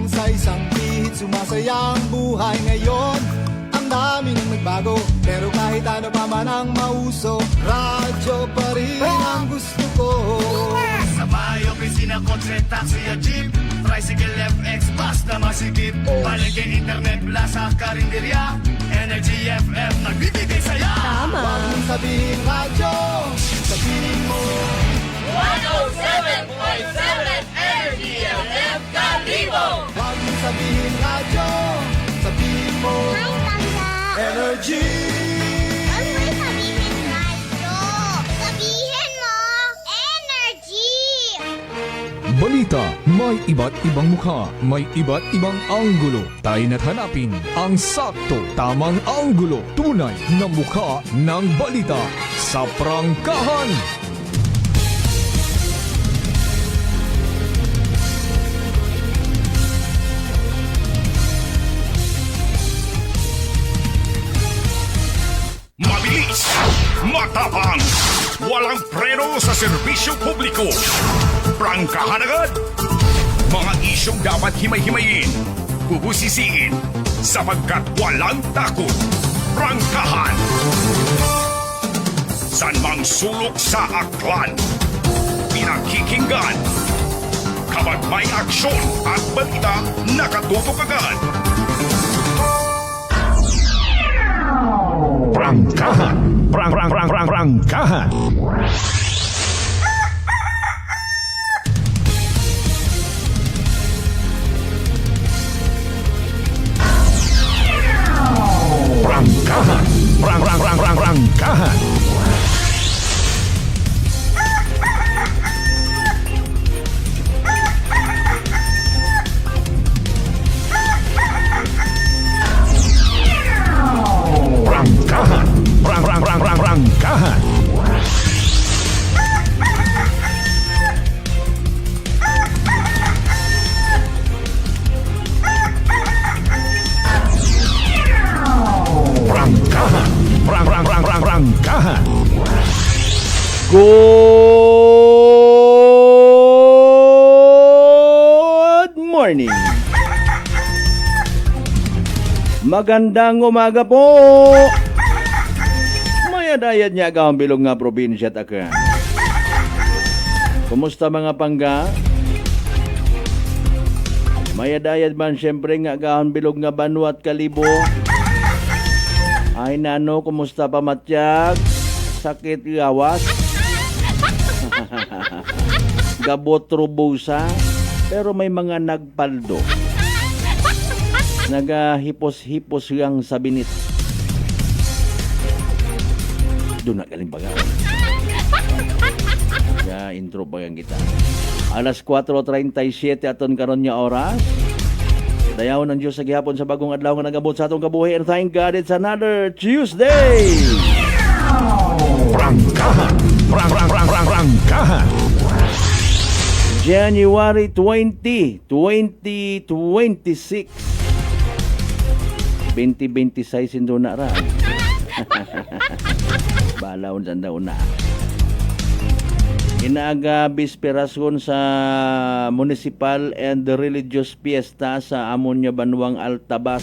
sa isang pihit, sumasaya ang buhay ngayon. Ang dami nang nagbago, pero kahit ano pa man ang mauso, radyo pa rin ang gusto ko. Sa bahay, opisina, kotse, taxi at jeep, tricycle, FX, bus na masigip, palengke, internet, plaza, karinderya, Energy FM, nagbibigay saya. Tama. Huwag mong sabihin radyo, sabihin mo 107.7 Energy FM Kalibo. Huwag mong sabihin radyo, sabihin mo Hi, Tanda! Energy. Huwag mo sabihin radyo! Sabihin mo, energy! Balita, may iba't ibang mukha, may iba't ibang anggulo. Tayo na't hanapin ang sakto, tamang anggulo, tunay na mukha ng balita sa prangkahan. Mabilis, matapang, walang preno sa serbisyo publiko. Prangkahan agad. Mga isyong dapat himay-himayin, bubusisiin, sapagkat walang takot. Prangkahan. San mang sulok sa aklan, pinakikinggan. Kapag may aksyon at balita, nakatutok agad. Prangkahan. Prangkahan. Prangkahan. Prangkahan. Prangkahan. Prangkahan. Prangkahan. Good morning. Magandang umaga po. Mayadayad niya ang bilog nga probinsya taka. Kumusta mga pangga? Mayadayad man siyempre nga gahon bilog nga Banwa at Kalibo. Ay nano, kumusta pa matyag? Sakit gawas? Gabot rubusa? Pero may mga nagpaldo. Nagahipos-hipos lang sa binit. Doon na galing baga. Ya, intro pa yan kita. Alas 4:37 aton karon nga oras. Dayaw ng Diyos sa gihapon sa bagong adlaw nga nagabot sa atong kabuhi. And thank God it's another Tuesday. Prangkahan. Prangkahan. January 20, 2026. 2026 indo na ra. Balaon sa daw na. Inaaga bisperasyon sa municipal and religious fiesta sa Amonia Banwang Altabas.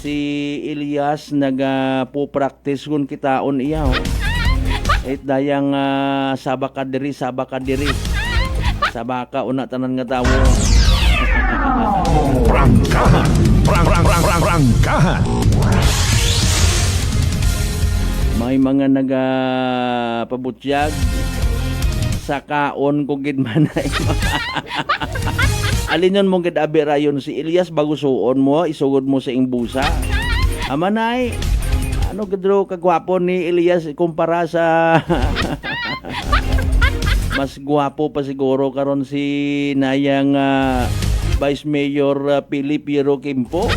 Si Elias nagpo-practice kun kitaon iyaw. Et dayang sabaka diri. Sabaka una tanan nga tawo. Prangkahan. Prangkahan. May mga nagapabutyag sa kaon ko gid manay. Alinon mo gid abi rayon si Elias bago suon mo, isugod mo sa imbusa. Amanay, ano gidro kagwapo ni Elias kumpara sa mas gwapo pa siguro karon si nayang Vice Mayor Philip Piero Quimpo.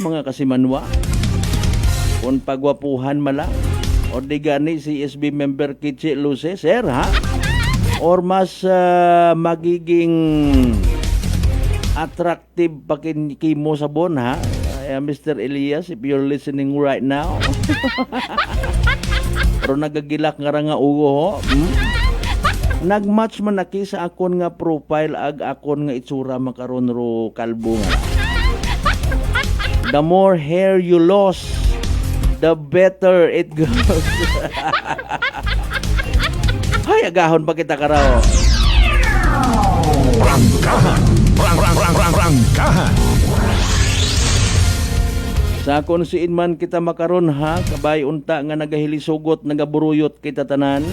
Mga kasimanwa. Kung pagwapuhan malang o di gani si SB member Kitche Luce, sir, ha? Or mas magiging attractive pakimo sa bon, ha? Mr. Elias, if you're listening right now. Pero nagagilak nga nga ugo, ho? Nagmatch man naki sa akon nga profile ag akon nga itsura makaron ro kalbo nga. The more hair you lost, the better it goes. Hay, agahon pa kita karaw. Prangkahan. Prangkahan. Sa akon siin man kita makaron ha, kabay unta nga nagahilisugot, nagaburuyot kita tanan.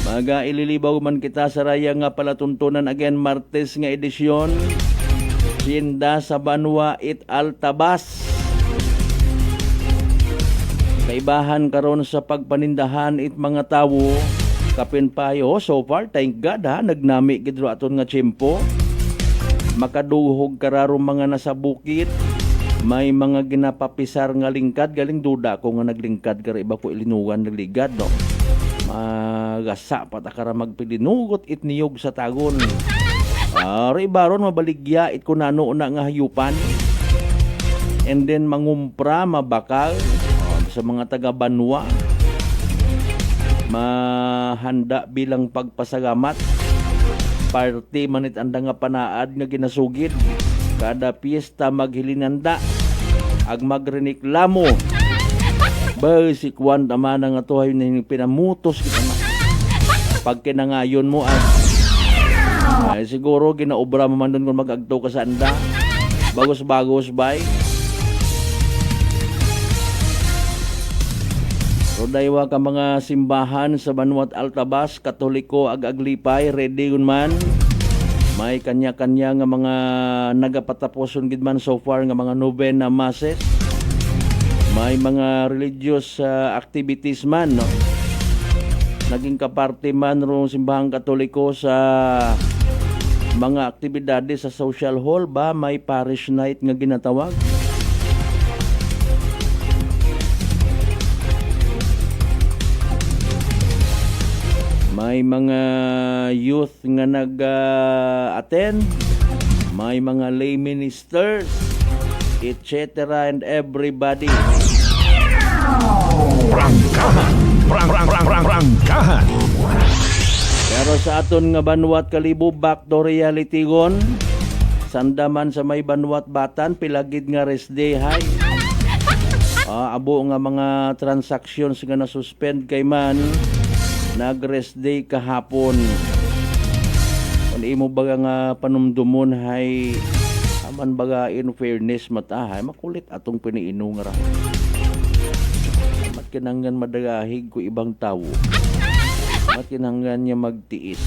Maga ililibaw man kita sa raya nga palatuntunan again Martes nga edisyon. Sinda sa Banwa it Altabas. Kaibahan karon sa pagpanindahan it mga tawo. Kapin payo, so far, thank God ha, nagnami gidro aton nga tiyempo. Makaduhog kararong mga nasa bukid. May mga ginapapisar nga lingkad, galing duda ko nga naglingkad kara iba ko ilinugan nagligad no. Magasa patakara magpilinugot it niyog sa tagon. Ibaron mabaligya it kunano una nga hayupan. And then mangumpra mabakal sa mga taga Banwa. Mahanda bilang pagpasagamat. Party manit anda nga panaad nga ginasugid. Kada piyesta maghilinanda ag magreniklamo. Basic one tama na nga tuhay na pinamutos kita na. Pag kinangayon mo ay siguro ginaobra mo man doon kung mag-agto ka sa anda. Bagos-bagos bay. Rodaywa ka mga simbahan sa Banwa Altabas, Katoliko ag aglipay, ready yun man. May kanya-kanya nga mga nagapataposon gid man so far nga mga novena masses. May mga religious activities man no. Naging kaparte man ro simbahang Katoliko sa mga aktibidades sa social hall ba, may parish night nga ginatawag. May mga youth nga nag-attend, may mga lay ministers, etc. and everybody. Prangkahan. Prangkahan. Pero sa aton nga Banwat Kalibo, back to reality gon. Sandaman sa may Banwat Batan, pilagid nga rest day hay. Abo nga mga transactions nga na-suspend kay man. Nag-rest day kahapon. Kung imo baga nga panumdumon hay aman baga in fairness matahay makulit atong piniino nga ra. Mat kinanggan madagahig ko ibang tawo. Mat kinanggan niya magtiis.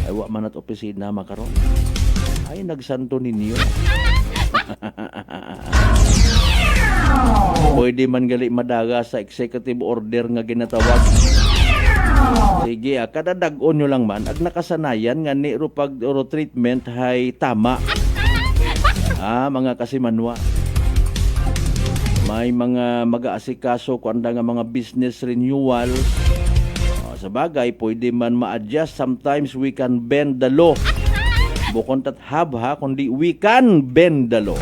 Ay wa man at opisina makaron. Ay nagsanto ninyo. Pwede man gali madaga sa executive order nga ginatawag. Sige, kada dag-on nyo lang man ag nakasanayan nga ni ro pag ro treatment hay tama. Mga kasimanwa. May mga mag-aasikaso kung anda nga mga business renewal. Sa bagay, pwede man ma-adjust. Sometimes we can bend the law. Bukon tat hab ha, kundi we can bend the law.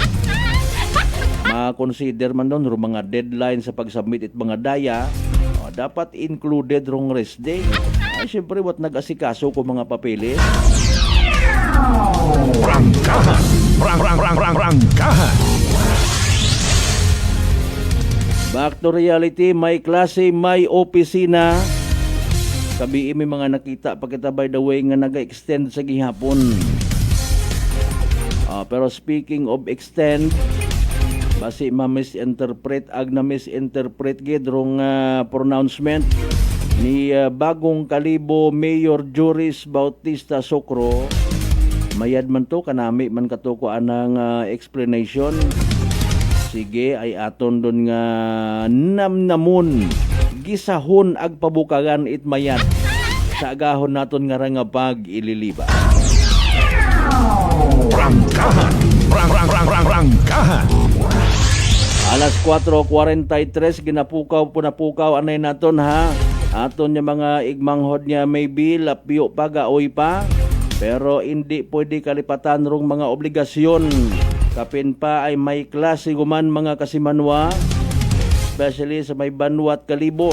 Ma-consider man doon ro mga deadline sa pag-submit it mga daya. Dapat included rong rest day. Ay, syempre, what nag-asikaso ko mga papeles? Prangkahan. Prangkahan. Back to reality, may klase, may opisina. Sabi may mga nakita pa kita by the way nga naga-extend sa gihapon. Pero speaking of extend, basi ma-misinterpret ag na misinterpret gid rong pronouncement ni Bagong Kalibo Mayor Juris Bautista Socro. Mayad man to kanami man katuko anang explanation. Sige ay aton don nga namnamun gisahon ag pabukagan it mayad sa agahon naton nga ra nga pag ililiba. Prangkahan. Prangkahan. Alas 4:43 ginapukaw po napukaw anay naton ha. Aton niya mga igmanghod niya maybe lapyo pa gaoy pa. Pero hindi pwede kalipatan rong mga obligasyon. Kapin pa ay may klase guman mga kasimanwa. Especially sa may Banwat Kalibo.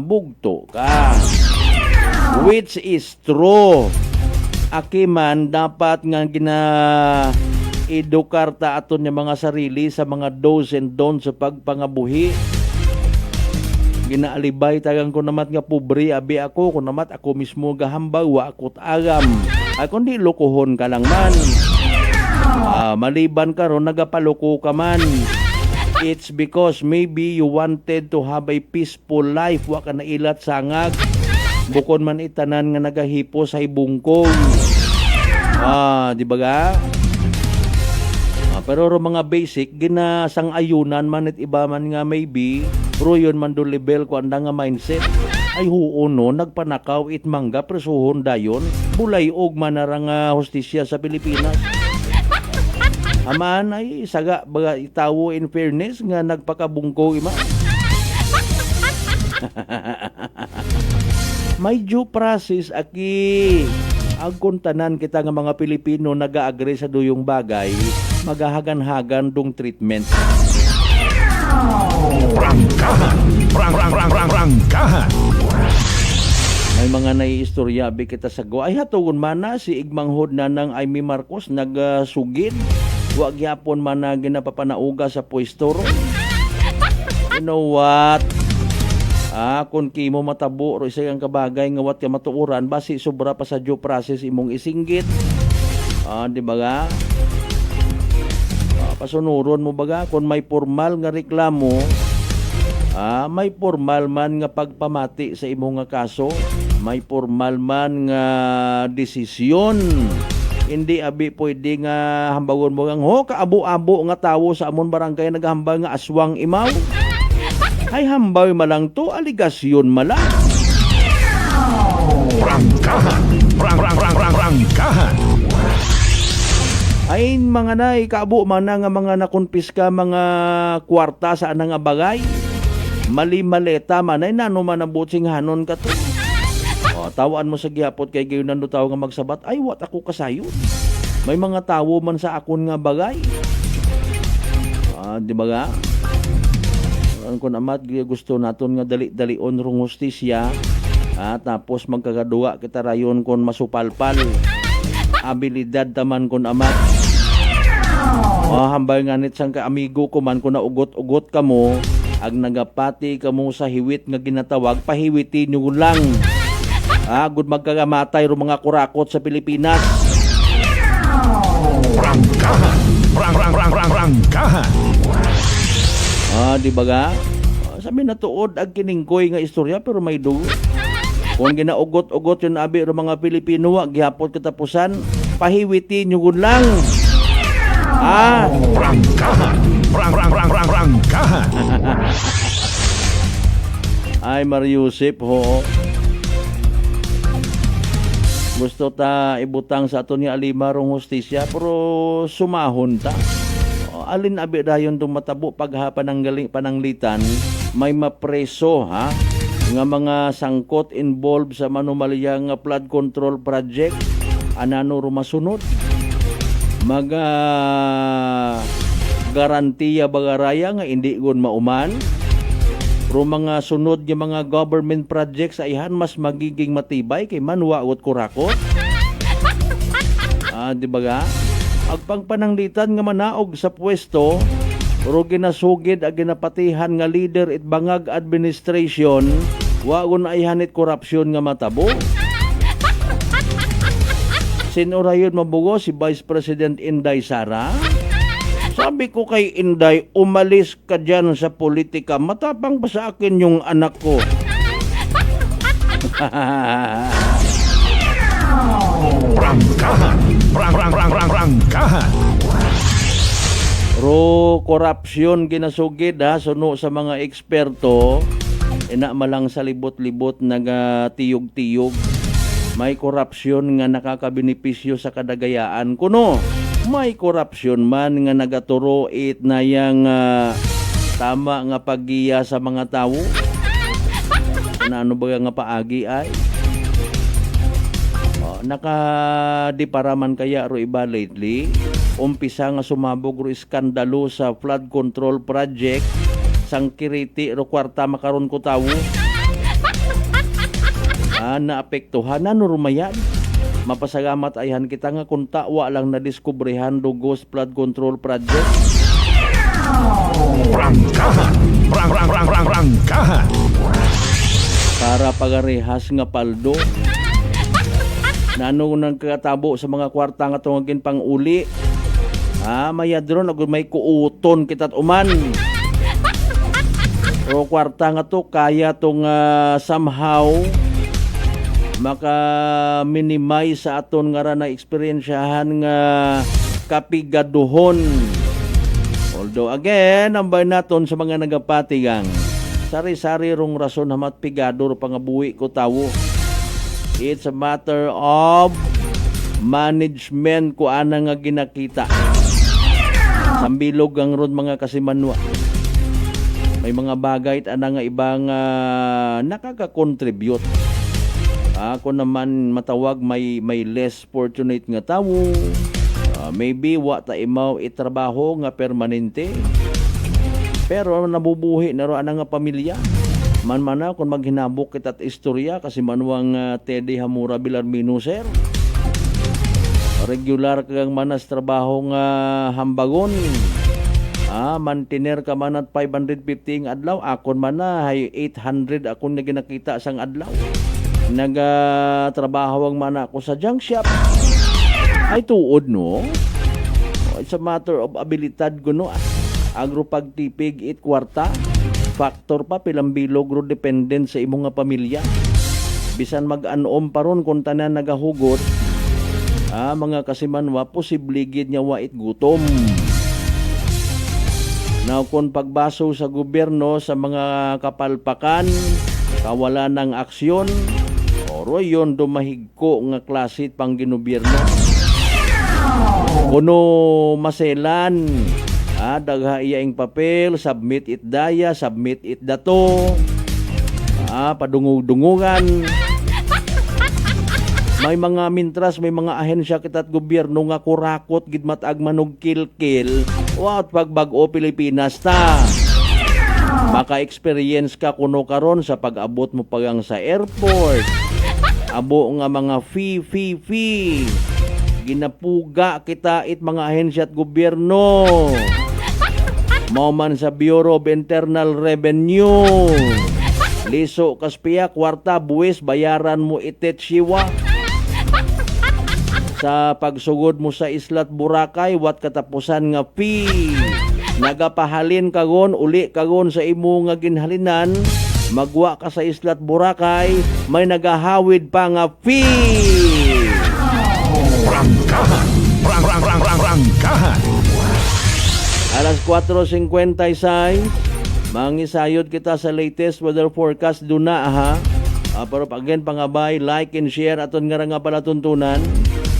bugto ka. Which is true. Aki man dapat nga edukar ta aton nga mga sarili sa mga do's and don'ts sa pagpangabuhi. Ginaalibay tagang ko namat nga pobre abi ako, kung namat ako mismo gahambaw wa ako't agam. Ay kundi lokohon ka lang man. Maliban ka ron nagapaloko ka man. It's because maybe you wanted to have a peaceful life, wa ka na ilat sangag. Bukod man itanan nga nagahipo sa ibungkong. Di ba ga? Pero ro mga basic ginasang ayunan man it iba man nga maybe ro yun man do level ko anda nga mindset ay huono nagpanakaw it mangga presuhon dayon bulay og manarang hustisya sa Pilipinas. Aman ay saga baga itawo in fairness nga nagpakabungko ima. May due process aki. Agkon tanan kita nga mga Pilipino nag-agree sa duyong bagay, magahagan-hagan dong treatment. Prangkahan. Prangkahan. May mga naiistorya bi kita sa go. Ay hatugon man na si Igmanghod na ng Amy Marcos nagsugid. Wa gyapon man na ginapapanauga sa pwesto ro. You know what? Kung kimo matabo ro isa ang kabagay nga wat ka matuuran basi sobra pa sa due process imong isinggit. Di ba ga? Pasunuron mo baga kung may formal nga reklamo, may formal man nga pagpamati sa imong nga kaso, may formal man nga desisyon. Hindi abi pwede nga hambagon mo nga kaabo-abo nga tawo sa amon barangay naghambal nga aswang imaw. Ay hambaw malang to, aligasyon malang. Prangkahan. Prangkahan. Ay mga nay, kaabo man nga mga nakonpiska mga kwarta sa anang abagay. Mali-maleta man ay nano man ang butsing hanon ka to. Tawaan mo sa gihapot kay gayon nando tao nga magsabat, ay wat ako kasayon. May mga tawo man sa akon nga bagay. Di ba ga? Kung amat gusto naton nga dali-dalion rong hustisya, tapos magkagaduwa kita rayon kon masupalpal abilidad taman kon amat. Hambal nga nit sang ka amigo ko man kun naugot-ugot ka mo ag nagapati ka mo sa hiwit nga ginatawag pahiwiti nyo lang. Gud magkagamatay ro mga kurakot sa Pilipinas. Prangkahan. Prangkahan. Di ba ga? Sabi na tuod ag kiningkoy nga istorya pero may dugo. Kung ginaugot-ugot yun abi ro mga Pilipino wa gihapon katapusan pahiwiti nyo lang. Prangkahan. Prangkahan. Ay Mariusip ho. Gusto ta ibutang sa aton ni Alima rong hustisya pero sumahon ta. Alin abi dayon tong matabo paghapan ng pananglitan may mapreso nga mga sangkot involved sa manumalya nga flood control project anano ro masunod garantiya bagaraya nga hindi gon mauman ro mga sunod nga mga government projects ayhan mas magiging matibay kay manwa ut kurakot. Di ba ga? Agpangpananglitan nga manaog sa pwesto ro ginasugid ag ginapatihan nga leader it bangag administration wagon ayhanit korupsyon nga matabo. Sinurayon mabugo si Vice President Inday Sara. Sabi ko kay Inday, umalis ka dyan sa politika, matapang pa sa akin yung anak ko. Prangkahan. Prangkahan. Ro korupsyon ginasugid suno sa mga eksperto ina malang sa libot-libot nagatiyog-tiyog. May korupsyon nga nakakabenepisyo sa kadagayaan kuno. May korupsyon man nga nagaturo it na yang tama nga paggiya sa mga tawo. Ano ba nga paagi ay? Nakadiparaman kaya ro iba lately umpisa nga sumabog ro iskandalo sa flood control project sang kiriti ro kwarta makaron ko tawo naapektuhan na normayan. Mapasalamat ayhan kita nga kung tawa lang na diskubrehan do Ghost Flood Control Project. Prangkahan. Para pagarehas nga paldo. Nanong nang katabo sa mga kwarta nga tungagin pang uli. Mayadron agud may kuuton kitat uman. O kwarta nga to kaya tong somehow maka-minimize sa aton nga ra na eksperyensyahan nga kapigaduhon. Although again, ambay naton sa mga nagapatigang sari-sari rong rason hamat pigado ro pangabuhi ko tawo. It's a matter of management ko ana nga ginakita. Sambilog ang ron mga kasimanwa. May mga bagay ana nga ibang nakaka-contribute. Ako naman matawag may less fortunate nga tawo. Maybe wa ta imaw itrabaho nga permanente. Pero nabubuhi na ro ana nga pamilya. Man-mana kung maghinabok kita't istorya kasi manuang Teddy Hamura Bilarmino sir. Regular kang manas trabaho nga hambagon. Mantiner ka man at 550 ang adlaw. Akon man na, 800 akon na ginakita sang adlaw. Nagatrabaho ang man ako sa junk shop. Ay tuod no. It's a matter of abilidad ko no. Agro pagtipig it kwarta. Factor pa pilang bilog ro dependent sa imong nga pamilya. Bisan mag-anom pa ron kung tanan nagahugot. Mga kasimanwa, posible gid nya wa it gutom. Now, kung pagbaso sa gobyerno sa mga kapalpakan, kawalan ng aksyon, oro yon dumahigko nga klasit pang ginobyerno. Kuno maselan, dagha iyaing papel, submit it daya, submit it dato, padungog-dungugan. May mga mintras, may mga ahensya kitat gobyerno nga kurakot gidmat agmanog kilkil. At pagbag-o Pilipinas ta. Maka-experience ka kuno karon sa pag-abot mo pagang sa airport. Abo nga mga fee. Ginapuga kita it mga ahensya at gobyerno. Mauman sa Bureau of Internal Revenue. Liso kaspiya, kwarta, buwis, bayaran mo itet siwa. Sa pagsugod mo sa Islat Boracay, wat katapusan nga fee. Nagapahalin kagon, uli kagon sa imo nga ginhalinan. Magwa ka sa Islat Boracay, may nagahawid pa nga fee. Prangkahan. Alas 4:56, mangisayod kita sa latest weather forecast duna ha. Pero again pangabay, like and share aton nga palatuntunan.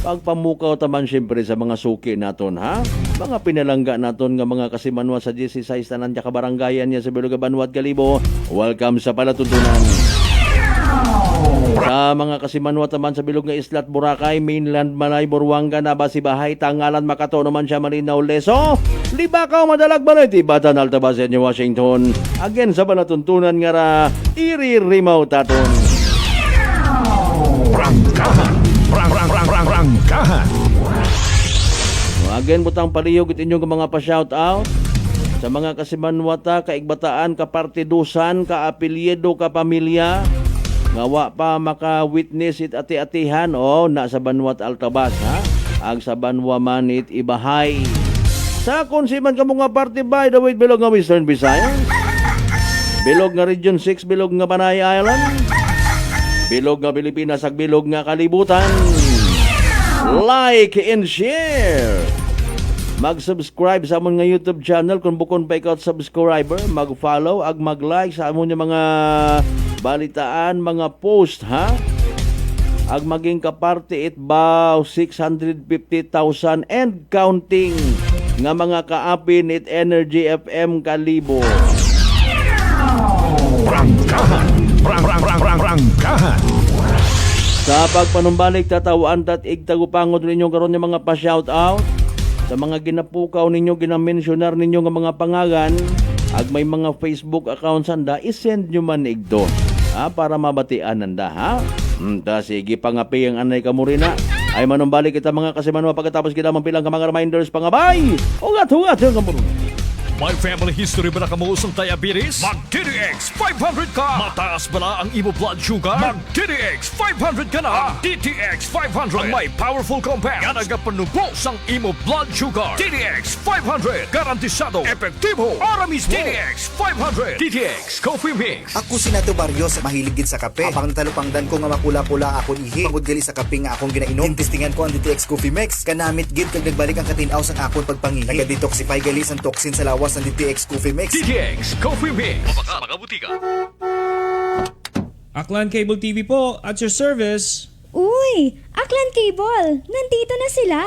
Pagpamukaw taman siyempre sa mga suki naton ha. Mga pinalangga naton nga mga kasimanwa sa 16 tanan ka barangayan niya sa Biloga Banwat Kalibo. Welcome sa palatuntunan. Sa mga kasimanwa taman sa bilog nga Islat Boracay, Mainland Malay, Buruanga, Nabasibahay, Tangalan, Makato naman siya, Malinaw, Leso, Libakaw, Madalag, Balete, Batan, Altabasen, Washington. Again sa palatuntunan nga ra, iririmaw taton. Prangkahan. Again butang palihog it inyong mga pa-shoutout sa mga kasimanwata, kaigbataan, kapartidusan, kaapelyedo, kapamilya, ngawa pa maka-witness it ati-atihan na sa Banwat Altabas ha. Ag sa Banwa Manit Ibahay. Sa konsiman ka mga party by the way, bilog nga Western Visayas, bilog nga Region 6, bilog nga Panay Island, bilog nga Pilipinas, ag bilog nga kalibutan. Like and share. Mag-subscribe sa amon nga YouTube channel kung bukon pa ikaw subscriber. Mag-follow ag mag-like sa amon nga mga balitaan, mga post ha. Ag maging kaparte it bao 650,000 and counting nga mga kaapin it Energy FM Kalibo. Prangkahan. Sa pagpanumbalik tatawaan tat igtagupangot ninyo karon yung mga pa-shoutout sa mga ginapukaw ninyo, ginamensionar ninyo nga mga pangalan, ag may mga Facebook accounts anda, isend nyo man igdo para mabatian nanda ha. Sige, pangapi ang anay ka mo rin na. Ay manumbalik kita mga kasimanwa pagkatapos kita pilang ka mga reminders pangabay. Hugat yung kamurun. May family history ba na kamuusong diabetes? Mag-DTX 500 ka! Mataas ba na ang imo blood sugar? Mag-DTX 500 ka na! DTX 500 ang may powerful compounds nga nagapanubos ang imo blood sugar. DTX 500 garantisado, epektibo, para mismo. DTX 500 DTX Coffee Mix. Ako si Nato Barrios, mahilig gid sa kape. Apang natalupangdan ko nga makula-pula akong ihi. Pagod gali sa kape nga akong ginainom. Tintistingan ko ang DTX Coffee Mix. Kanamit gid kag nagbalik ang katinaw sa akong pagpangihi. Naga-detoxify gali ang toxin sa lawas ng DTX Coffee Mix. DTX Coffee Mix. Mabaka mga butika. Aklan Cable TV po, at your service. Uy! Aklan Cable! Nandito na sila!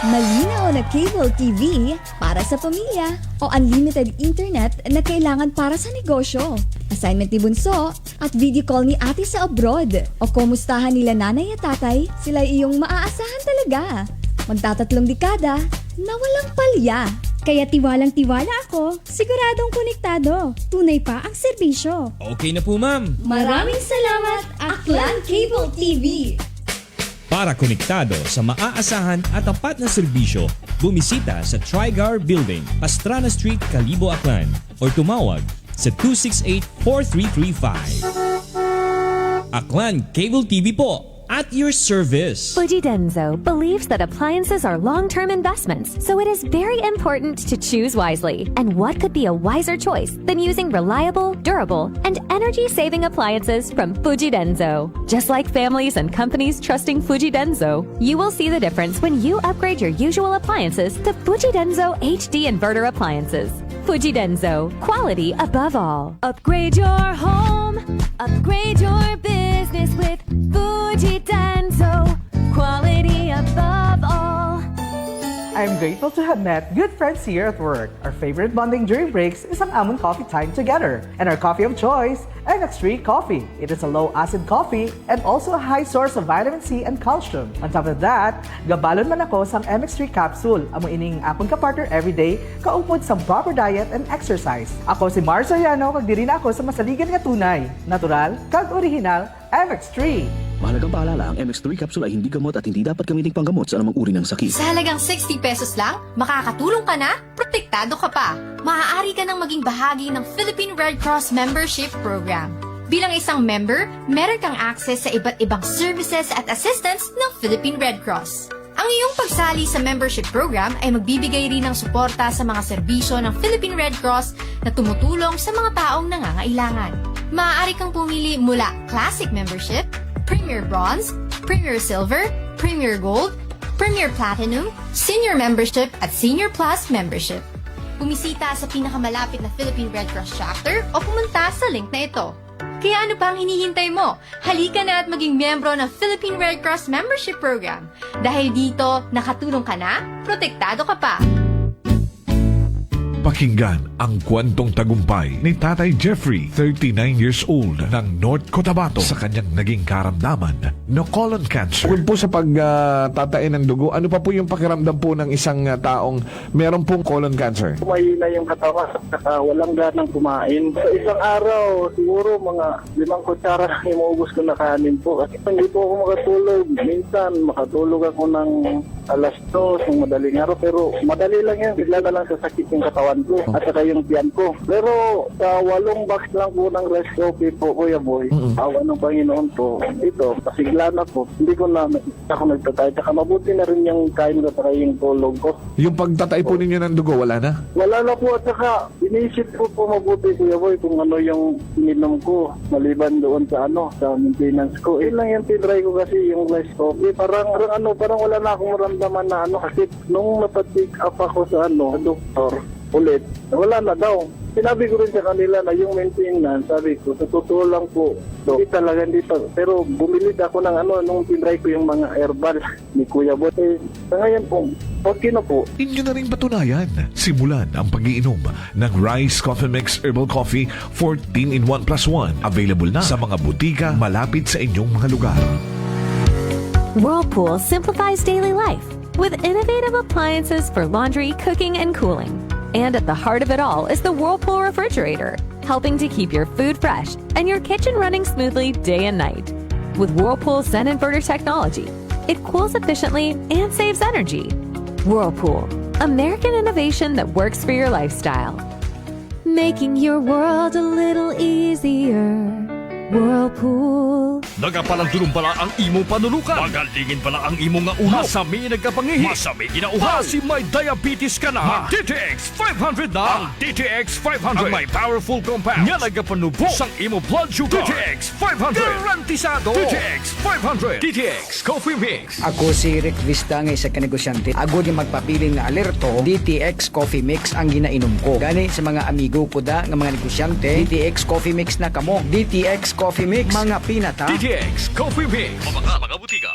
Malinaw na cable TV para sa pamilya o unlimited internet na kailangan para sa negosyo. Assignment ni Bunso at video call ni ate sa abroad. O kumustahan nila nanay at tatay, sila iyong maaasahan talaga. Magtatatlong dekada na walang palya. Kaya tiwalang-tiwala ako, siguradong konektado. Tunay pa ang serbisyo. Okay na po, ma'am. Maraming salamat, Aklan Cable TV! Para konektado sa maaasahan at tapat na serbisyo, bumisita sa Trigar Building, Pastrana Street, Calibo, Aklan o tumawag sa 268-4335. Aklan Cable TV po, at your service. Fuji Denso believes that appliances are long-term investments, so it is very important to choose wisely. And what could be a wiser choice than using reliable, durable, and energy-saving appliances from Fuji Denso? Just like families and companies trusting Fuji Denso, you will see the difference when you upgrade your usual appliances to Fuji Denso HD inverter appliances. Fuji Denso, quality above all. Upgrade your home, upgrade your business with Fuji Denso, quality above all. I'm grateful to have met good friends here at work. Our favorite bonding during breaks is ang amon coffee time together. And our coffee of choice, MX3 Coffee. It is a low-acid coffee and also a high source of vitamin C and calcium. On top of that, gabalon man ako sa MX3 capsule. Amo ining akong kapartner everyday, kaupod sa proper diet and exercise. Ako si Mars Soriano, kag diri na ako sa masaligan nga tunay, natural, kag original, MX3. Mahalagang paalala, ang MX3 capsule ay hindi gamot at hindi dapat gamiting panggamot sa anumang uri ng sakit. Sa halagang 60 pesos lang, makakatulong ka na, protektado ka pa. Maaari ka nang maging bahagi ng Philippine Red Cross Membership Program. Bilang isang member, meron kang access sa iba't ibang services at assistance ng Philippine Red Cross. Ang iyong pagsali sa membership program ay magbibigay rin ng suporta sa mga serbisyo ng Philippine Red Cross na tumutulong sa mga taong nangangailangan. Maaari kang pumili mula Classic Membership, Premier Bronze, Premier Silver, Premier Gold, Premier Platinum, Senior Membership at Senior Plus Membership. Bumisita sa pinakamalapit na Philippine Red Cross chapter o pumunta sa link na ito. Kaya ano pa ang hinihintay mo? Halika na at maging miyembro ng Philippine Red Cross Membership Program. Dahil dito, nakatulong ka na, protektado ka pa. Pakinggan ang kwentong tagumpay ni Tatay Jeffrey, 39 years old, ng North Cotabato sa kanyang naging karamdaman na colon cancer. Kung po sa pagtatain ng dugo, ano pa po yung pakiramdam po ng isang taong meron pong colon cancer? Mahina yung katawan at walang ganang kumain. Sa isang araw, siguro mga 5 kutsara lang yung maubos ko na kanin po. Kasi hindi po ako makatulog. Minsan, makatulog ako ng alas 2 ng madaling araw. Pero madali lang yan. Bigla na lang sasakit yung katawan ko at saka yung tiyan ko. Pero sa 8 box lang po ng rice coffee po, Kuya Boy, awa ng Panginoon po, ito, pasigla na po. Hindi ko na ako nagtatay. Saka mabuti na rin yung kain ko at yung tulog ko. Yung pagtatay po ninyo ng dugo, wala na? Wala na po at saka inisip ko po mabuti, Kuya Boy, kung ano yung ininom ko maliban doon sa sa maintenance ko. Yun lang yung tinry ko kasi yung rice coffee. Parang wala na akong maramdaman na kasi nung napatik up ako sa doktor, ulit, wala na daw. Sinabi ko rin sa kanila na yung maintenance, sabi ko, sa totoo lang po, hindi talaga dito. Pero bumili ako ng nung tinry ko yung mga herbal ni Kuya Bote. Sa ngayon po, okay na po. Inyo na rin patunayan. Simulan ang pag-iinom ng Rice Coffee Mix Herbal Coffee 14 in 1+1. Available na sa mga butika malapit sa inyong mga lugar. Whirlpool simplifies daily life with innovative appliances for laundry, cooking, and cooling. And at the heart of it all is the Whirlpool refrigerator, helping to keep your food fresh and your kitchen running smoothly day and night. With Whirlpool Zen Inverter technology, it cools efficiently and saves energy. Whirlpool, American innovation that works for your lifestyle. Making your world a little easier. Whirlpool. Nagapalandulong pala ang imong panulukan. Magalingin pala ang imong nga ulo. Masami nagkapangihi. Masami ginauhan. Si may diabetes ka na. DTX 500 na. Ang DTX 500. Ang may powerful compounds. Nga nagapanubok sang imo blood sugar. DTX 500. Garantisado. DTX 500. DTX Coffee Mix. Ako si Rick Vista nga isa ka negosyante. Ako di magpabiling nga alerto, DTX Coffee Mix ang ginainom ko. Gani sa mga amigo ko da nga mga negosyante, DTX Coffee Mix na kamo. DTX Coffee Mix, mga pinata. DTX Coffee Mix. Mga butika.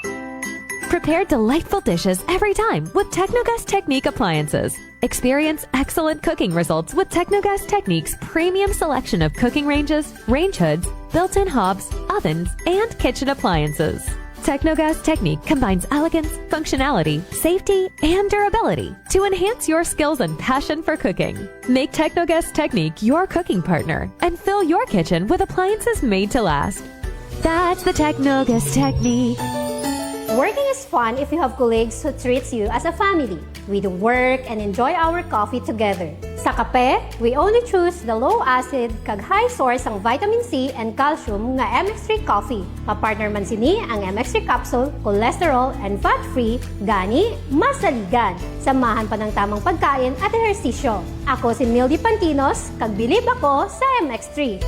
Prepare delightful dishes every time with Technogas Technique appliances. Experience excellent cooking results with Technogas Technique's premium selection of cooking ranges, range hoods, built-in hobs, ovens, and kitchen appliances. Technogas Technique combines elegance, functionality, safety, and durability to enhance your skills and passion for cooking. Make Technogas Technique your cooking partner and fill your kitchen with appliances made to last. That's the Technogas Technique. Working is fun if you have colleagues who treats you as a family. We do work and enjoy our coffee together. Sa kape, we only choose the low-acid kag high source ang vitamin C and calcium nga MX3 coffee. Mapartner man sini ang MX3 capsule, cholesterol and fat-free, gani masaligan. Samahan pa ng tamang pagkain at ehersisyo. Ako si Mildy Pantinos, kag bilib ako sa MX3.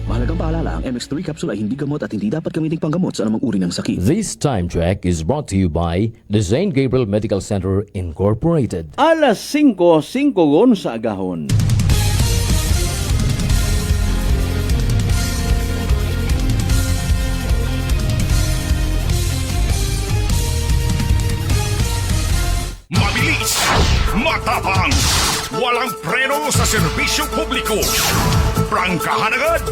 Mahalagang paalala, ang MX3 capsule ay hindi gamot at hindi dapat gamitin panggamot sa anumang uri ng sakit. This time check is brought to you by the St. Gabriel Medical Center Incorporated. Alas 5:05 gon sa agahon. Mabilis, matapang, walang preno sa serbisyo publiko. Prangkahan agad.